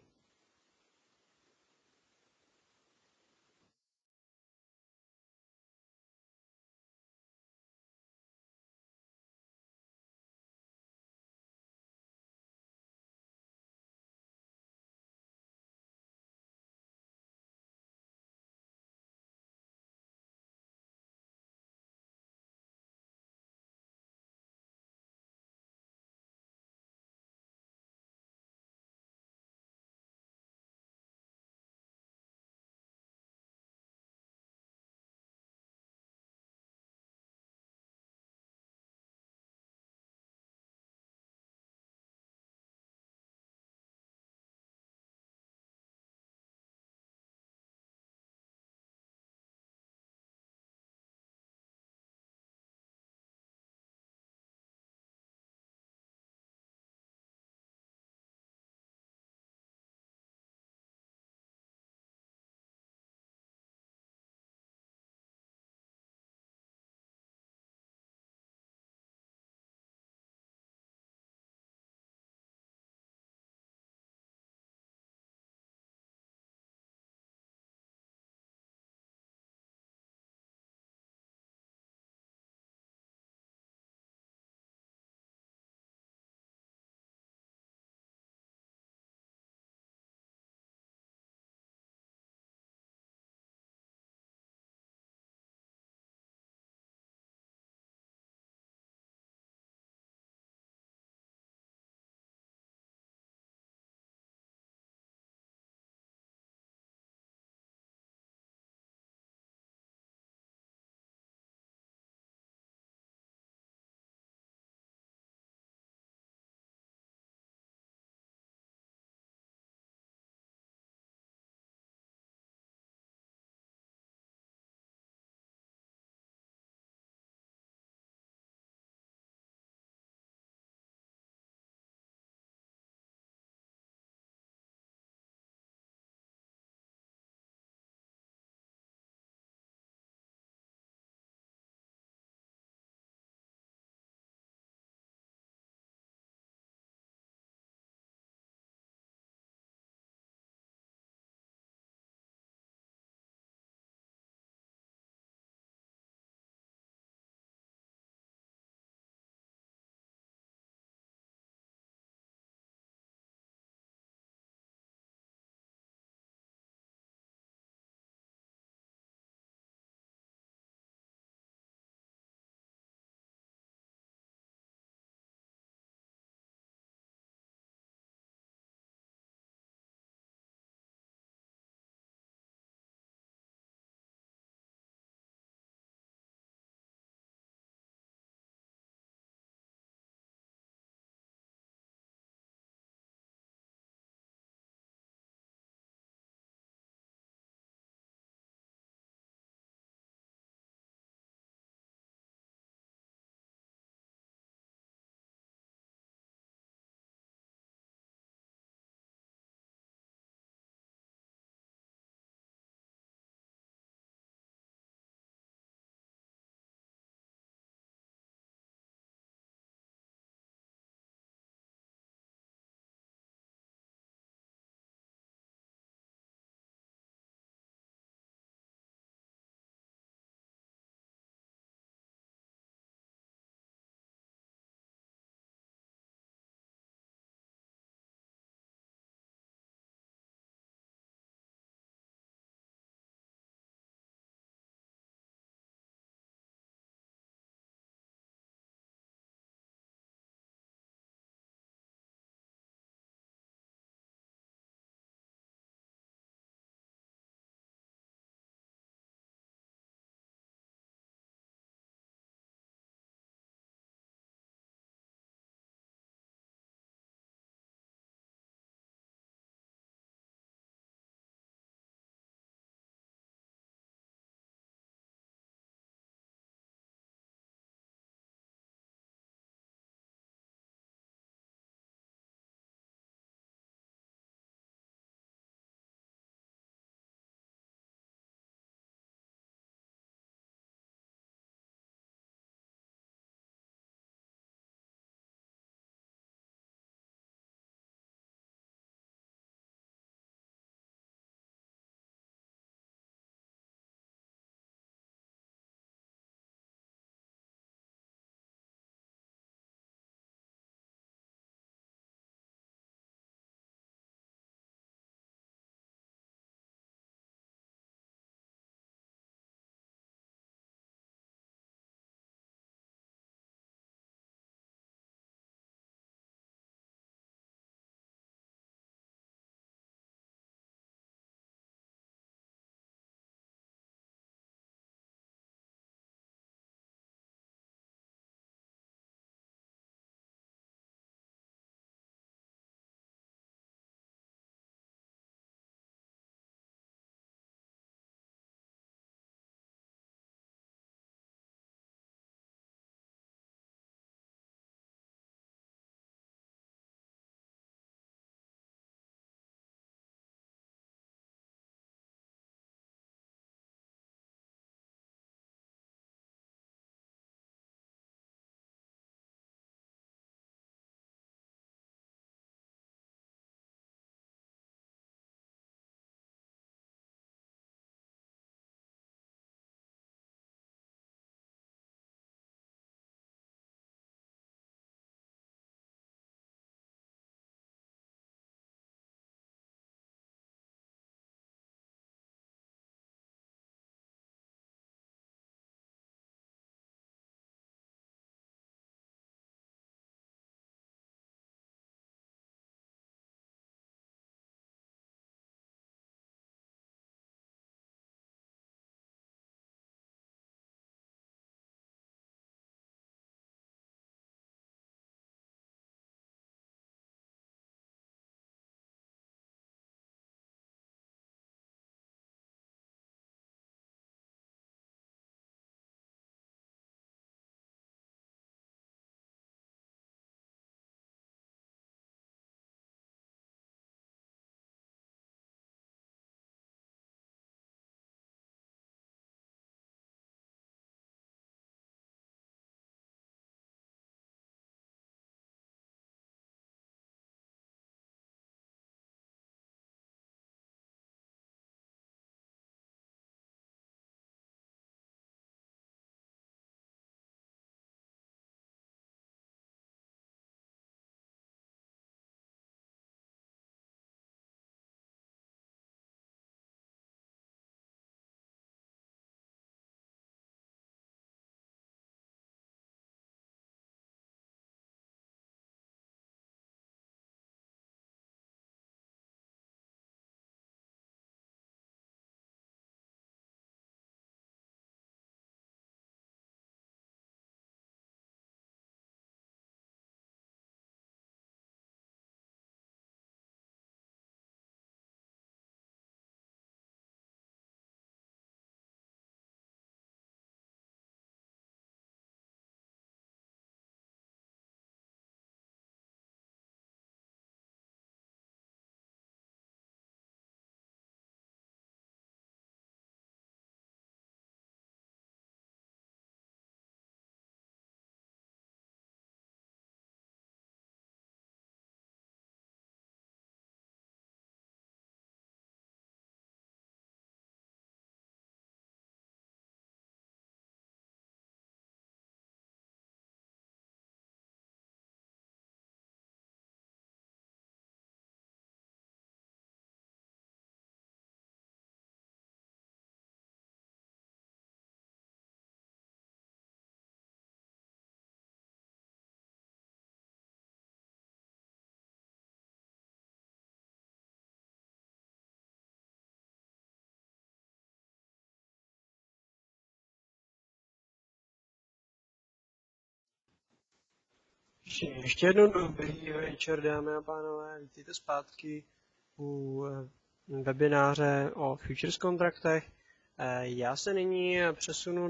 Ještě jednou dobrý večer, dámy a pánové, vítejte zpátky u webináře o futures kontraktech. Já se nyní přesunu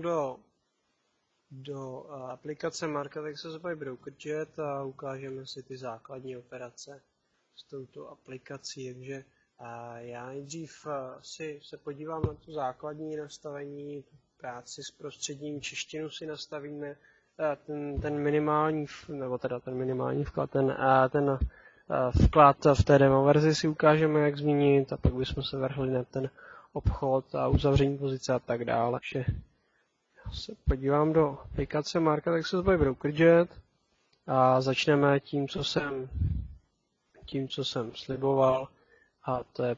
do aplikace Market Access by BrokerJet a ukážeme si ty základní operace s touto aplikací. Takže já nejdřív se podívám na tu základní nastavení, tu práci s prostředím, češtinu si nastavíme, ten minimální vklad, ten vklad v té demo verzi si ukážeme, jak zmínit, a pak bychom se vrhli na ten obchod a uzavření pozice a tak dále. Takže já se podívám do aplikace Market Access by BrokerJet a začneme tím, co jsem sliboval, a to je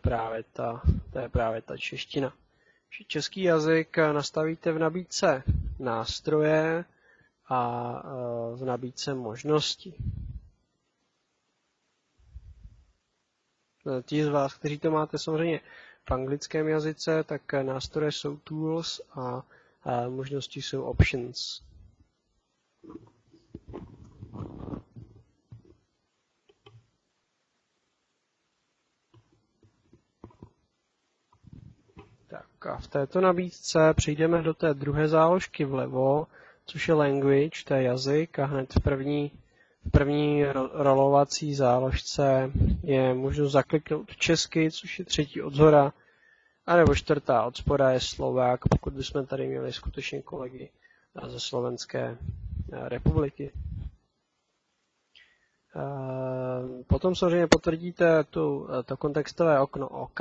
právě ta čeština. Český jazyk nastavíte v nabídce nástroje a v nabídce možností. Ti z vás, kteří to máte samozřejmě v anglickém jazyce, tak nástroje jsou tools a možnosti jsou options. Tak a v této nabídce přejdeme do té druhé záložky vlevo, což je language, to je jazyk, a hned v první rolovací záložce je možnost zakliknout česky, což je třetí odzhora, anebo čtvrtá od spoda je Slovák, pokud bychom tady měli skutečně kolegy ze Slovenské republiky. Potom samozřejmě potvrdíte to kontextové okno OK,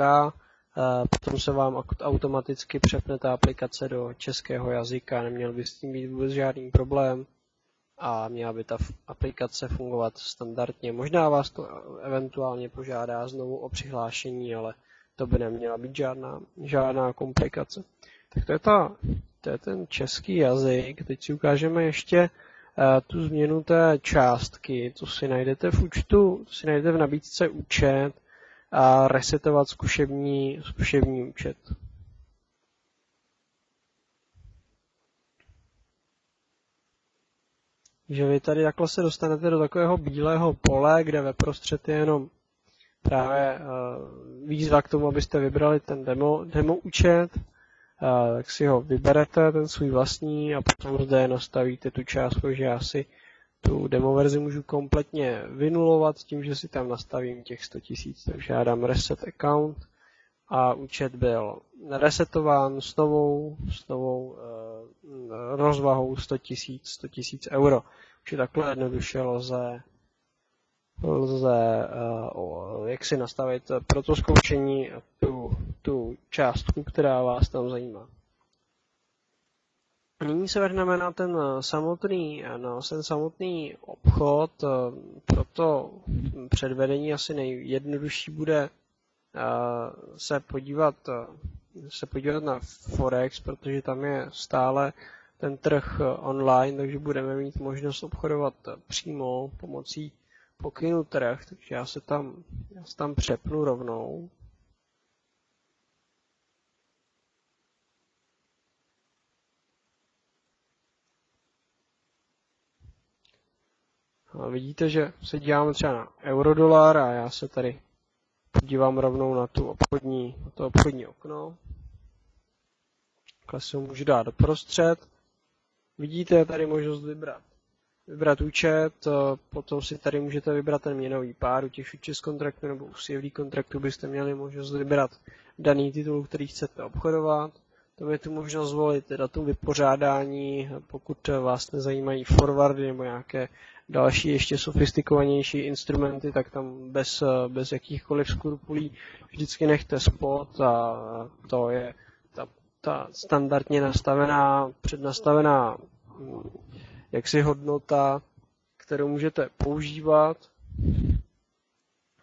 potom se vám automaticky přepne ta aplikace do českého jazyka, neměl by s tím být vůbec žádný problém a měla by ta aplikace fungovat standardně. Možná vás to eventuálně požádá znovu o přihlášení, ale to by neměla být žádná komplikace. Tak to je ten český jazyk. Teď si ukážeme ještě tu změnu té částky, co si najdete v účtu, to si najdete v nabídce účet a resetovat zkušební účet. Že vy tady takhle se dostanete do takového bílého pole, kde ve prostřed je jenom právě výzva k tomu, abyste vybrali ten demo účet, tak si ho vyberete, ten svůj vlastní, a potom zde nastavíte tu částku, že já si tu demo verzi můžu kompletně vynulovat tím, že si tam nastavím těch 100 000. Takže já dám reset account a účet byl resetován s novou rozvahou 100 000 euro. Už takhle jednoduše lze jak si nastavit pro to zkoušení tu částku, která vás tam zajímá. Nyní se vrhneme na ten samotný obchod. Proto předvedení asi nejjednodušší bude se podívat na Forex, protože tam je stále ten trh online, takže budeme mít možnost obchodovat přímo pomocí pokynu trh, takže já se tam přepnu rovnou. A vidíte, že se díváme třeba na euro-dolar a já se tady podívám rovnou na to obchodní okno. Takhle si ho můžu dát doprostřed. Vidíte, tady možnost vybrat účet, potom si tady můžete vybrat ten měnový pár, u těch futures kontraktů nebo u CFD kontraktů byste měli možnost vybrat daný titul, který chcete obchodovat. To je tu možnost zvolit datum vypořádání, pokud vás nezajímají forwardy nebo nějaké další ještě sofistikovanější instrumenty, tak tam bez jakýchkoliv skrupulí vždycky nechte spot, a to je ta standardně přednastavená jaksi hodnota, kterou můžete používat.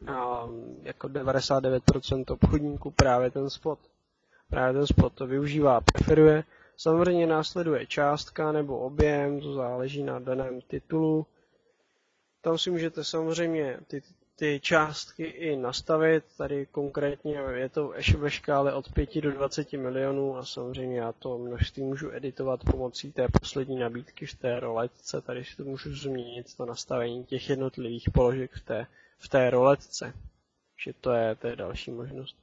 A jako 99% obchodníků právě ten spot to využívá a preferuje. Samozřejmě následuje částka nebo objem, to záleží na daném titulu. Tam si můžete samozřejmě ty částky i nastavit. Tady konkrétně je to ve škále od 5 do 20 milionů a samozřejmě já to množství můžu editovat pomocí té poslední nabídky v té roletce. Tady si to můžu změnit, to nastavení těch jednotlivých položek v té roletce. Takže to je další možnost.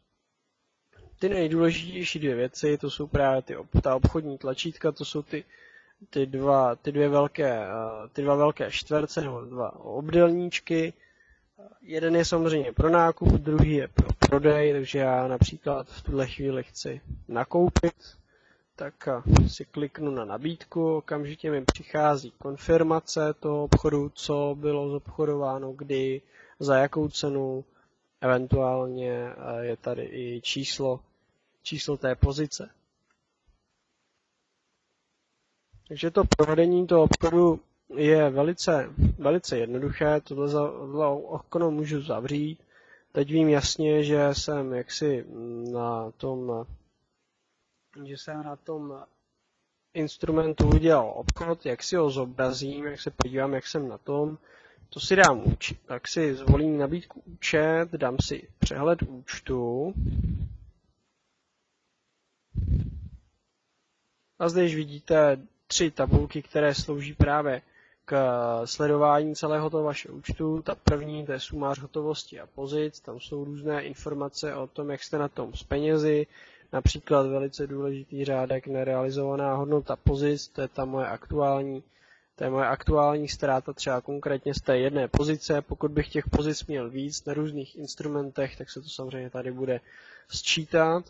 Ty nejdůležitější dvě věci, to jsou právě ta obchodní tlačítka, to jsou ty dva velké čtverce nebo dva obdélníčky. Jeden je samozřejmě pro nákup, druhý je pro prodej, takže já například v tuhle chvíli chci nakoupit, tak si kliknu na nabídku, okamžitě mi přichází konfirmace toho obchodu, co bylo zobchodováno, kdy, za jakou cenu, eventuálně je tady i číslo té pozice. Takže to provedení toho obchodu je velice jednoduché, tohle okno můžu zavřít. Teď vím jasně, že jsem na tom instrumentu udělal obchod, jak si ho zobrazím, jak se podívám, jak jsem na tom. To si dám tak si zvolím nabídku účet, dám si přehled účtu. A zde již vidíte 3 tabulky, které slouží právě k sledování celého toho vašeho účtu. Ta první, to je sumář hotovosti a pozic, tam jsou různé informace o tom, jak jste na tom s penězi, například velice důležitý řádek nerealizovaná hodnota pozic, to je moje aktuální ztráta třeba konkrétně z té jedné pozice. Pokud bych těch pozic měl víc na různých instrumentech, tak se to samozřejmě tady bude sčítat.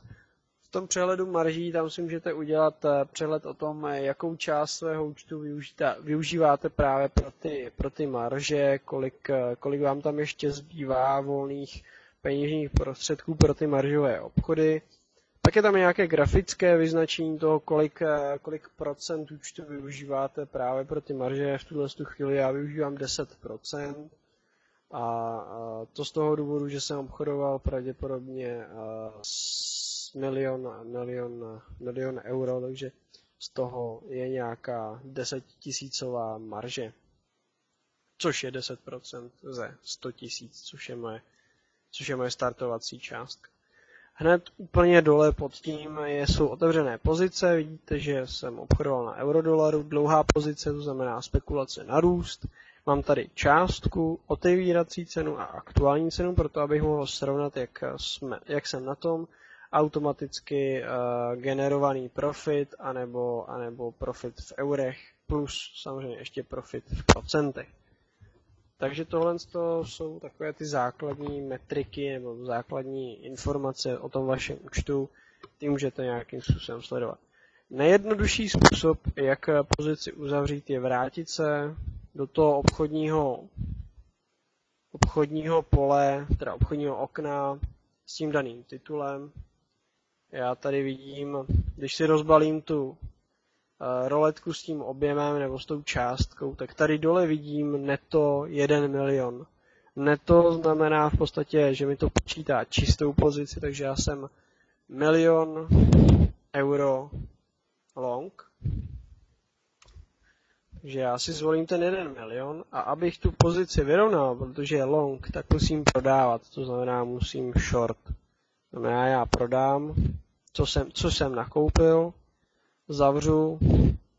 V tom přehledu marží tam si můžete udělat přehled o tom, jakou část svého účtu využíváte právě pro ty marže, kolik vám tam ještě zbývá volných peněžních prostředků pro ty maržové obchody. Pak je tam nějaké grafické vyznačení toho, kolik procent účtu využíváte právě pro ty marže. V tuhle chvíli já využívám 10%. A to z toho důvodu, že jsem obchodoval pravděpodobně milion euro, takže z toho je nějaká 10 000 marže, což je 10% ze 100 000, což je moje startovací částka. Hned úplně dole pod tím jsou otevřené pozice, vidíte, že jsem obchodoval na eurodolaru, dlouhá pozice, to znamená spekulace na růst. Mám tady částku, otevírací cenu a aktuální cenu, proto abych mohl srovnat, jak jsem na tom, automaticky generovaný profit anebo profit v eurech plus samozřejmě ještě profit v procentech. Takže tohle jsou takové ty základní metriky nebo základní informace o tom vašem účtu, ty můžete nějakým způsobem sledovat. Nejjednodušší způsob, jak pozici uzavřít, je vrátit se do toho obchodního pole, teda obchodního okna s tím daným titulem. Já tady vidím, když si rozbalím tu roletku s tím objemem nebo s tou částkou, tak tady dole vidím neto 1 milion. Neto znamená v podstatě, že mi to počítá čistou pozici, takže já jsem 1 000 000 euro long. Takže já si zvolím ten 1 milion a abych tu pozici vyrovnal, protože je long, tak musím prodávat, to znamená musím short. To znamená, já prodám, co jsem nakoupil, zavřu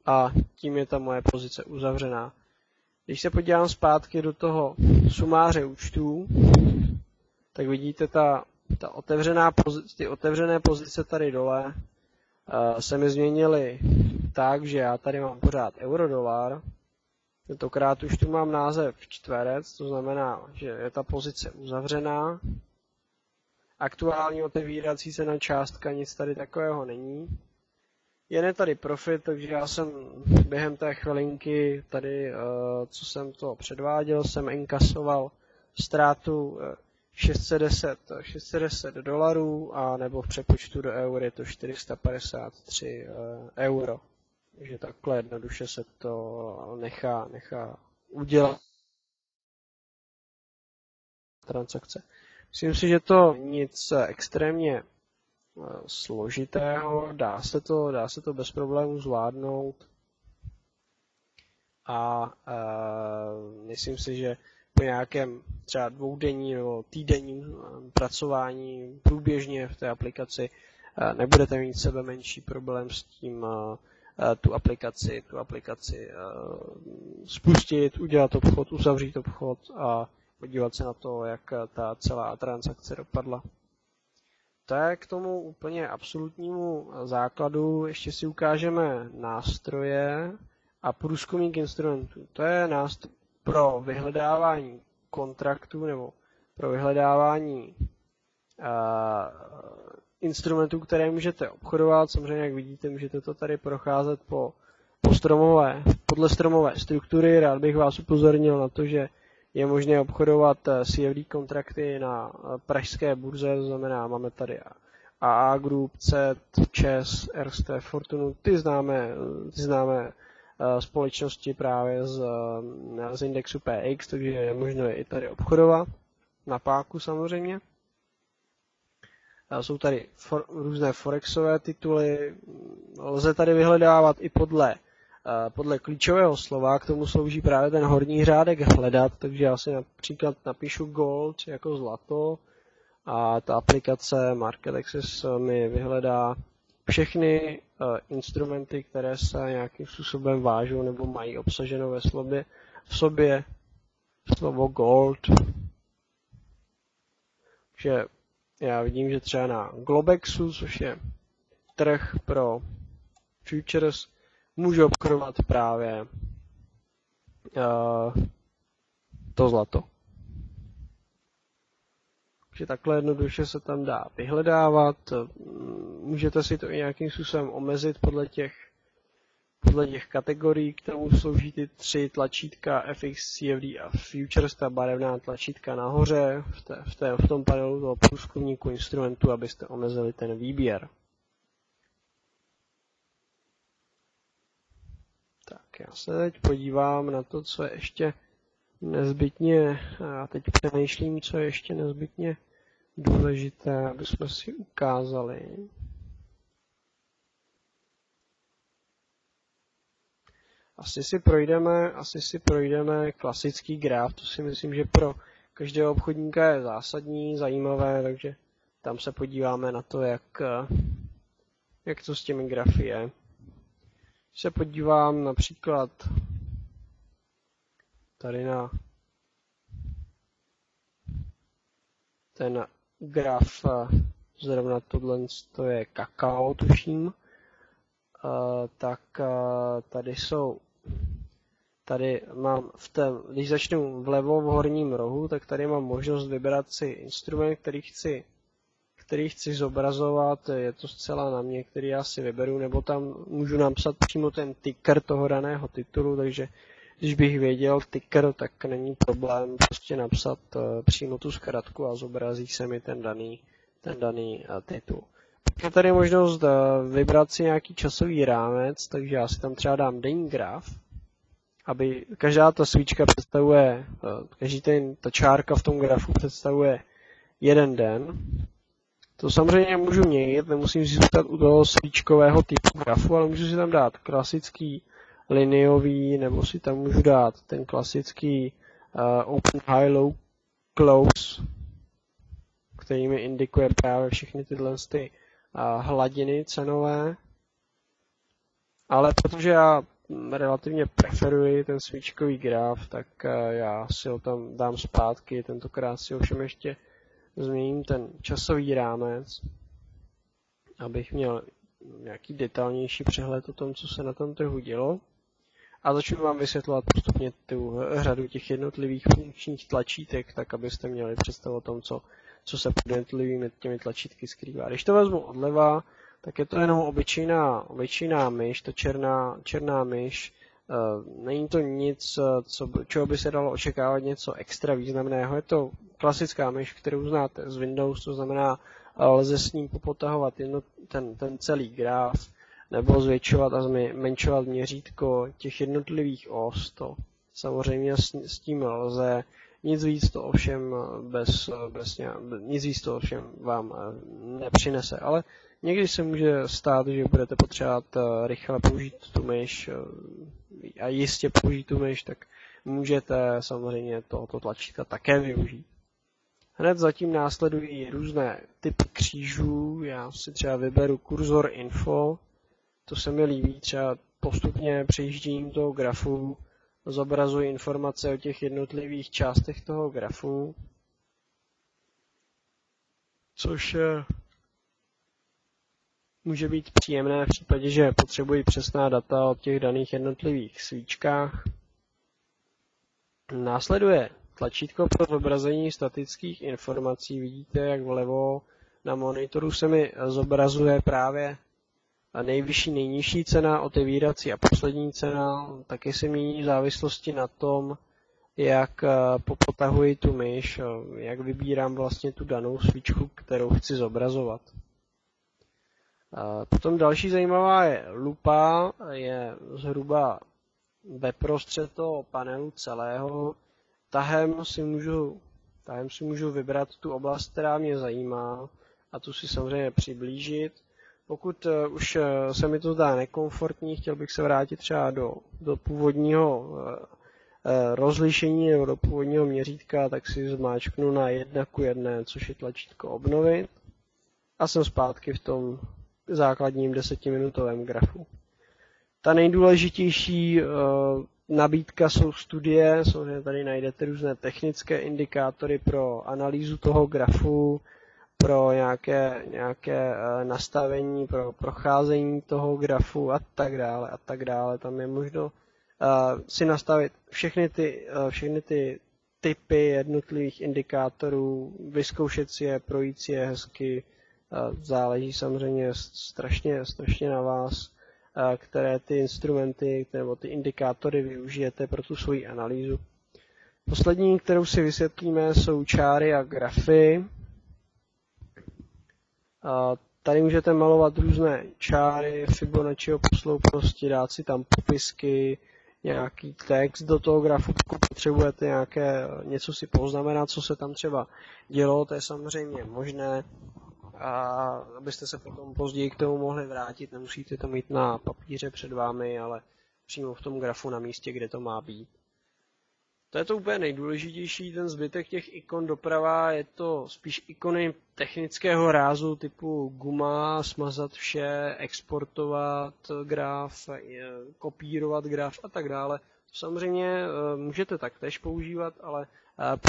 a tím je ta moje pozice uzavřená. Když se podívám zpátky do toho sumáře účtů, tak vidíte ty otevřené pozice tady dole se mi změnily tak, že já tady mám pořád eurodolar. Tentokrát už tu mám název čtverec, to znamená, že je ta pozice uzavřená. Aktuální otevírací cena částka, nic tady takového není. Jen tady profit, takže já jsem během té chvilinky tady, co jsem to předváděl, jsem inkasoval ztrátu 610 dolarů a nebo v přepočtu do eur je to 453 euro. Takže takhle jednoduše se to nechá udělat transakce. Myslím si, že to nic extrémně složitého, dá se to bez problémů zvládnout a myslím si, že po nějakém třeba dvoudenní nebo týdenním pracování průběžně v té aplikaci nebudete mít sebe menší problém s tím tu aplikaci spustit, udělat obchod, uzavřít obchod a podívat se na to, jak ta celá transakce dopadla. To je k tomu úplně absolutnímu základu. Ještě si ukážeme nástroje a průzkumník instrumentů. To je nástroj pro vyhledávání kontraktů nebo pro vyhledávání instrumentů, které můžete obchodovat. Samozřejmě, jak vidíte, můžete to tady procházet podle stromové struktury. Rád bych vás upozornil na to, že je možné obchodovat CFD kontrakty na pražské burze, to znamená, máme tady AA Group, CET, ČES, Erste, Fortunu, ty známe společnosti právě z indexu PX, takže je možné je i tady obchodovat, na páku samozřejmě. Jsou tady různé forexové tituly, lze tady vyhledávat i podle klíčového slova, k tomu slouží právě ten horní řádek hledat, takže já si například napíšu gold jako zlato a ta aplikace Market Access mi vyhledá všechny instrumenty, které se nějakým způsobem vážou nebo mají obsaženo v sobě slovo gold. Takže já vidím, že třeba na Globexu, což je trh pro futures, můžu obchodovat právě to zlato. Takže takhle jednoduše se tam dá vyhledávat. Můžete si to i nějakým způsobem omezit podle těch kategorií, k tomu slouží ty 3 tlačítka FX, CFD a Futures, ta barevná tlačítka nahoře v tom panelu toho průzkumníku instrumentu, abyste omezili ten výběr. Tak, já se teď podívám na to, co je ještě nezbytně, a teď přemýšlím, co je ještě nezbytně důležité, aby jsme si ukázali. Asi si projdeme klasický graf, to si myslím, že pro každého obchodníka je zásadní, zajímavé, takže tam se podíváme na to, jak to s těmi grafy je. Když se podívám například tady na ten graf, zrovna tohle to je kakao, tuším, tak tady mám když začnu vlevo v horním rohu, tak tady mám možnost vybrat si instrument, který chci zobrazovat, je to zcela na mě, který já si vyberu, nebo tam můžu napsat přímo ten ticker toho daného titulu, takže když bych věděl ticker, tak není problém prostě napsat přímo tu zkratku a zobrazí se mi ten daný titul. Je tady možnost vybrat si nějaký časový rámec, takže já si tam třeba dám denní graf, aby každá ta svíčka představuje, ta čárka v tom grafu představuje jeden den. To samozřejmě můžu měnit, nemusím zůstat u toho svíčkového typu grafu, ale můžu si tam dát klasický liniový, nebo si tam můžu dát ten klasický open, high, low, close, který mi indikuje právě všechny tyhle hladiny cenové. Ale protože já relativně preferuji ten svíčkový graf, tak já si ho tam dám zpátky, tentokrát si ovšem ještě změním ten časový rámec, abych měl nějaký detailnější přehled o tom, co se na tom trhu dělo. A začnu vám vysvětlovat postupně tu řadu těch jednotlivých funkčních tlačítek, tak abyste měli představu o tom, co se pod jednotlivými těmi tlačítky skrývá. Když to vezmu odleva, tak je to jenom obyčejná myš, ta černá myš. Není to nic, čeho by se dalo očekávat něco extra významného. Je to klasická myš, kterou znáte z Windows, to znamená, lze s ním popotahovat ten celý graf, nebo zvětšovat a zmenšovat měřítko těch jednotlivých os. To samozřejmě s tím lze. Nic víc to ovšem vám nepřinese, ale Někdy se může stát, že budete potřebovat rychle použít tu myš a jistě použít tu myš, tak můžete samozřejmě tohoto tlačítka také využít. Hned zatím následují různé typy křížů. Já si třeba vyberu kurzor info. To se mi líbí, třeba postupně přejížděním toho grafu zobrazuji informace o těch jednotlivých částech toho grafu, což může být příjemné v případě, že potřebuji přesná data o těch daných jednotlivých svíčkách. Následuje tlačítko pro zobrazení statických informací. Vidíte, jak vlevo na monitoru se mi zobrazuje právě nejvyšší, nejnižší cena, otevírací a poslední cena. Taky se mění v závislosti na tom, jak popotahuji tu myš, jak vybírám vlastně tu danou svíčku, kterou chci zobrazovat. Potom další zajímavá je lupa, je zhruba ve prostřed toho panelu celého. Tahem si můžu vybrat tu oblast, která mě zajímá, a tu si samozřejmě přiblížit. Pokud už se mi to zdá nekomfortní, chtěl bych se vrátit třeba do původního rozlišení nebo do původního měřítka, tak si zmáčknu na 1:1, což je tlačítko obnovit, a jsem zpátky v tom základním 10minutovém grafu. Ta nejdůležitější nabídka jsou studie, samozřejmě tady najdete různé technické indikátory pro analýzu toho grafu, pro nějaké nastavení, pro procházení toho grafu a tak dále. Tam je možno si nastavit všechny ty typy jednotlivých indikátorů, vyzkoušet si je, projít si je hezky. Záleží samozřejmě strašně na vás, které ty instrumenty nebo ty indikátory využijete pro tu svoji analýzu. Poslední, kterou si vysvětlíme, jsou čáry a grafy. Tady můžete malovat různé čáry, Fibonacciho posloupnosti, dát si tam popisky, nějaký text do toho grafu, pokud potřebujete něco si poznamenat, co se tam třeba dělo, to je samozřejmě možné. A abyste se potom později k tomu mohli vrátit, nemusíte to mít na papíře před vámi, ale přímo v tom grafu na místě, kde to má být. To je to úplně nejdůležitější, ten zbytek těch ikon doprava, je to spíš ikony technického rázu typu guma, smazat vše, exportovat graf, kopírovat graf a tak dále. To samozřejmě můžete taktéž používat, ale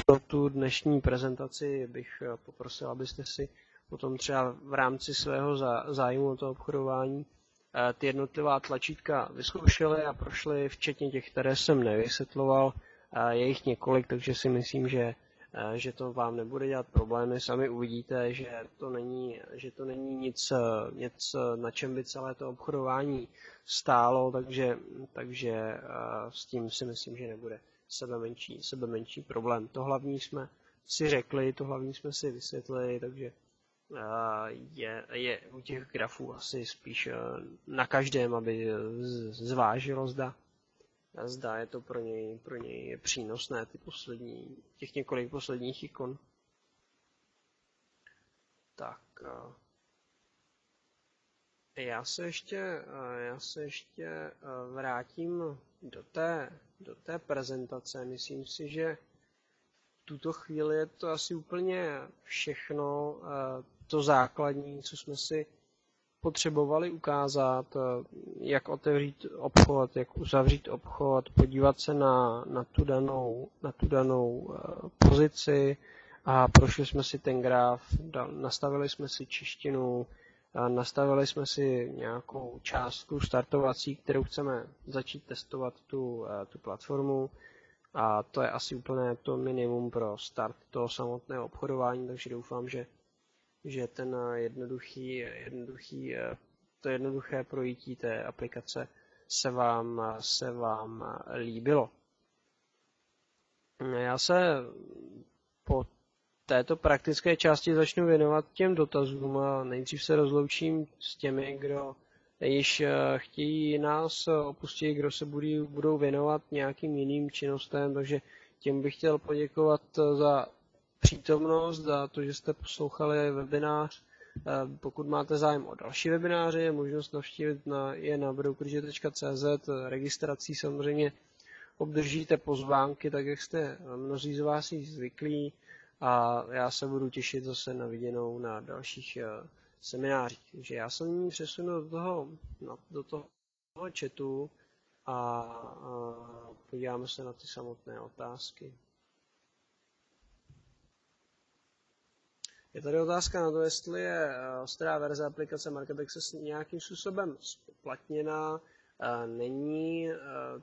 pro tu dnešní prezentaci bych poprosil, abyste si potom třeba v rámci svého zájmu o to obchodování ty jednotlivá tlačítka vyzkoušeli a prošli, včetně těch, které jsem nevysvětloval. Je jich několik, takže si myslím, že to vám nebude dělat problémy. Sami uvidíte, že to není nic, na čem by celé to obchodování stálo, takže s tím si myslím, že nebude sebe menší problém. To hlavní jsme si řekli, to hlavní jsme si vysvětlili, takže je u těch grafů asi spíš na každém, aby zvážilo, zda je to pro něj přínosné, těch několik posledních ikon. Tak. Já se ještě vrátím do té prezentace. Myslím si, že v tuto chvíli je to asi úplně všechno, to základní, co jsme si potřebovali ukázat, jak otevřít obchod, jak uzavřít obchod, podívat se na tu danou pozici a prošli jsme si ten graf, nastavili jsme si češtinu, nastavili jsme si nějakou částku startovací, kterou chceme začít testovat tu platformu, a to je asi úplně to minimum pro start toho samotného obchodování, takže doufám, že ten jednoduché projití té aplikace se vám líbilo. Já se po této praktické části začnu věnovat těm dotazům a nejdřív se rozloučím s těmi, kdo již chtějí nás opustit, kdo se budou věnovat nějakým jiným činnostem, takže těm bych chtěl poděkovat za přítomnost, za to, že jste poslouchali webinář Pokud máte zájem o další webináře, je možnost navštívit je na brokerže.cz. Registrací samozřejmě obdržíte pozvánky, tak jak jste mnozí z vás již zvyklí, a já se budu těšit zase na viděnou na dalších seminářích. Takže já se nyní přesunu do toho chatu a podíváme se na ty samotné otázky. Je tady otázka na to, jestli je ostrá verze aplikace Market Access nějakým způsobem spoplatněná. Není,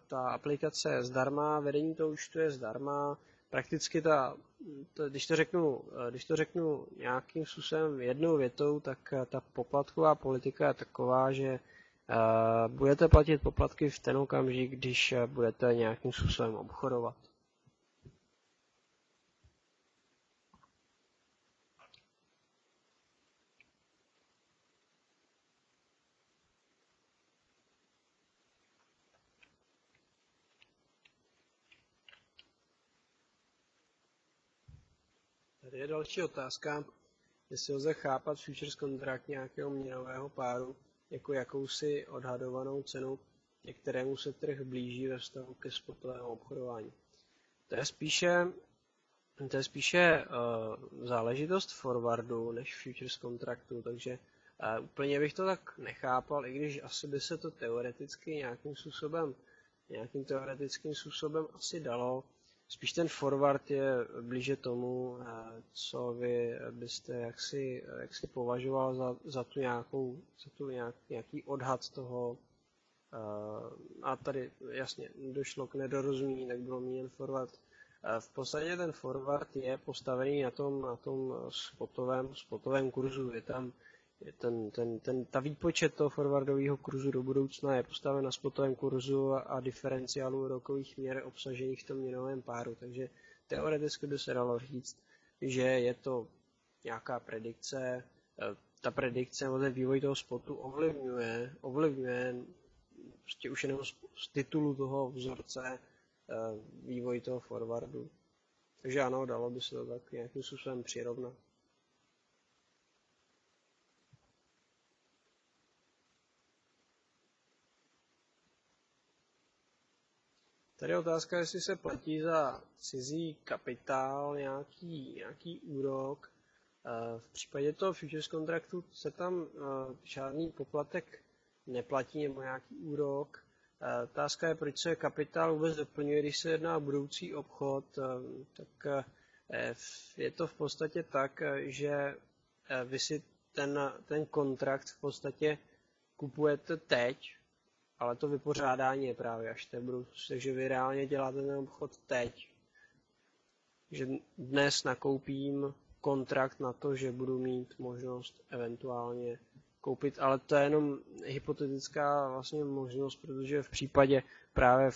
ta aplikace je zdarma, vedení toho účtu je zdarma. Prakticky když to řeknu nějakým způsobem jednou větou, tak ta poplatková politika je taková, že budete platit poplatky v ten okamžik, když budete nějakým způsobem obchodovat. Tady je další otázka, jestli lze chápat futures kontrakt nějakého měnového páru jako jakousi odhadovanou cenu, některému se trh blíží ve vztahu ke spotovému obchodování. To je spíše záležitost forwardu než futures kontraktu, takže úplně bych to tak nechápal, i když asi by se to teoreticky nějakým teoretickým způsobem asi dalo. Spíš ten forward je blíže tomu, co vy byste jaksi považoval za nějaký odhad toho. A tady jasně došlo k nedorozumění, tak bylo míněn forward. V podstatě ten forward je postavený na tom spotovém kurzu. Ta výpočet toho forwardového kurzu do budoucna je postaven na spotovém kurzu a diferenciálu úrokových měr obsažených v tom měnovém páru. Takže teoreticky by se dalo říct, že je to nějaká predikce. Ta predikce nebo ten vývoj toho spotu ovlivňuje prostě už jenom z titulu toho vzorce vývoj toho forwardu. Takže ano, dalo by se to tak nějakým způsobem přirovnat. Tady je otázka, jestli se platí za cizí kapitál nějaký úrok. V případě toho futures kontraktu se tam žádný poplatek neplatí nebo nějaký úrok. Otázka je, proč se kapitál vůbec doplňuje, když se jedná o budoucí obchod. Tak je to v podstatě tak, že vy si ten kontrakt v podstatě kupujete teď, ale to vypořádání je právě až té budoucnosti, takže vy reálně děláte ten obchod teď. Že dnes nakoupím kontrakt na to, že budu mít možnost eventuálně koupit, ale to je jenom hypotetická vlastně možnost, protože v případě právě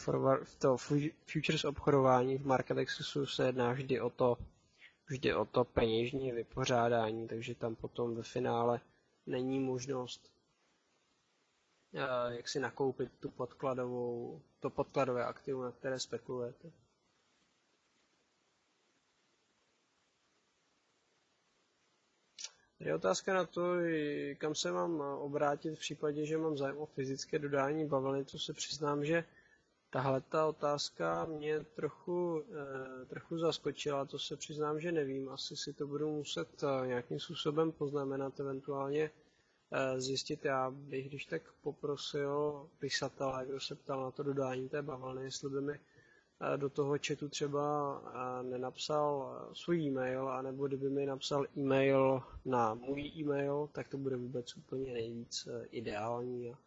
toho futures obchodování v Market Accessu se jedná vždy o to peněžní vypořádání, takže tam potom ve finále není možnost jak si nakoupit to podkladové aktivum, na které spekulujete. Je otázka na to, kam se mám obrátit v případě, že mám zájem o fyzické dodání bavlny. To se přiznám, že tahleta otázka mě trochu zaskočila. To se přiznám, že nevím. Asi si to budu muset nějakým způsobem poznamenat, eventuálně zjistit. Já bych když tak poprosil pisatele, kdo se ptal na to dodání té bavlny, jestli by mi do toho chatu třeba nenapsal svůj e-mail, anebo kdyby mi napsal e-mail na můj e-mail, tak to bude vůbec úplně nejvíc ideální. A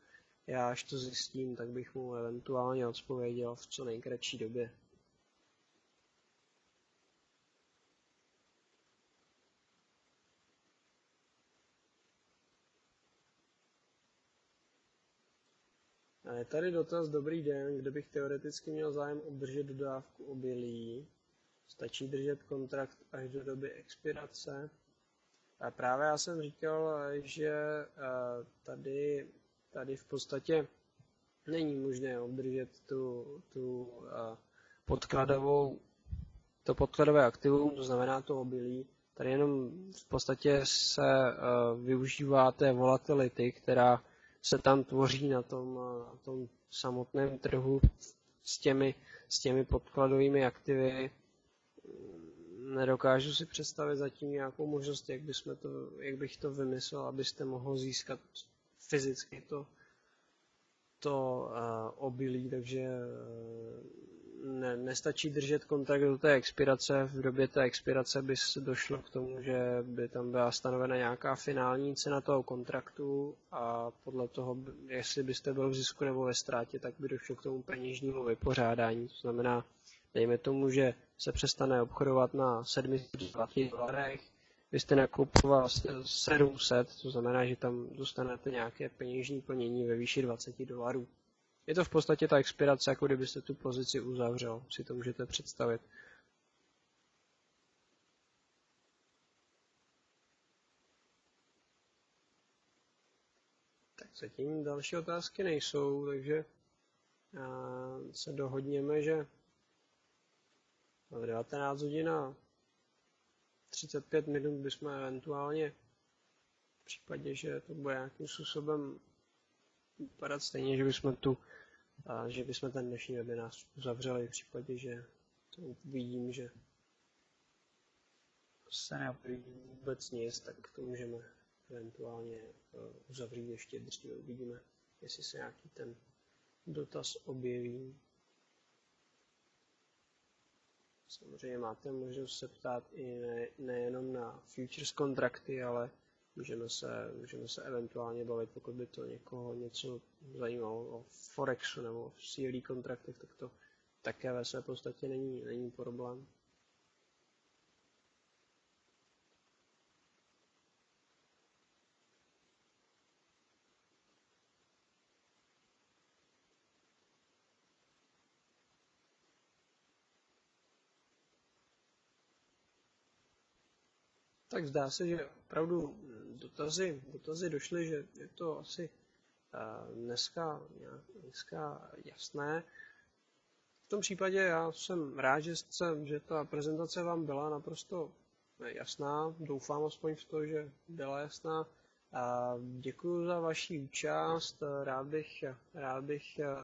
já až to zjistím, tak bych mu eventuálně odpověděl v co nejkratší době. Je tady dotaz, dobrý den, kde bych teoreticky měl zájem obdržet dodávku obilí. Stačí držet kontrakt až do doby expirace. A právě já jsem říkal, že tady v podstatě není možné obdržet to podkladové aktivum, to znamená to obilí, Tady jenom v podstatě se využívá té volatility, která se tam tvoří na tom samotném trhu s těmi podkladovými aktivy. Nedokážu si představit zatím nějakou možnost, jak bych to vymyslel, abyste mohl získat fyzicky to obilí, takže nestačí držet kontakt do té expirace. V době té expirace by se došlo k tomu, že by tam byla stanovena nějaká finální cena toho kontraktu a podle toho, jestli byste byl v zisku nebo ve ztrátě, tak by došlo k tomu peněžnímu vypořádání. To znamená, dejme tomu, že se přestane obchodovat na $720, vy jste nakupoval 700, to znamená, že tam dostanete nějaké peněžní plnění ve výši $20. Je to v podstatě ta expirace, jako kdybyste tu pozici uzavřel, si to můžete představit. Tak zatím další otázky nejsou, takže se dohodněme, že v 19 hodin a 35 minut bychom eventuálně v případě, že to bude nějakým způsobem vypadat stejně, že bychom ten dnešní webinář uzavřeli v případě, že to uvidím, že se neobjeví vůbec nic, tak to můžeme eventuálně uzavřít ještě dříve. Uvidíme, jestli se nějaký ten dotaz objeví. Samozřejmě máte možnost se ptát i nejenom na futures kontrakty, ale můžeme se eventuálně bavit, pokud by to někoho něco zajímalo o Forexu nebo o CLE kontraktech, tak to také ve své podstatě není problém. Tak zdá se, že opravdu dotazy došly, že je to asi dneska jasné. V tom případě já jsem rád, že ta prezentace vám byla naprosto jasná. Doufám aspoň v to, že byla jasná. Děkuji za vaši účast. Rád bych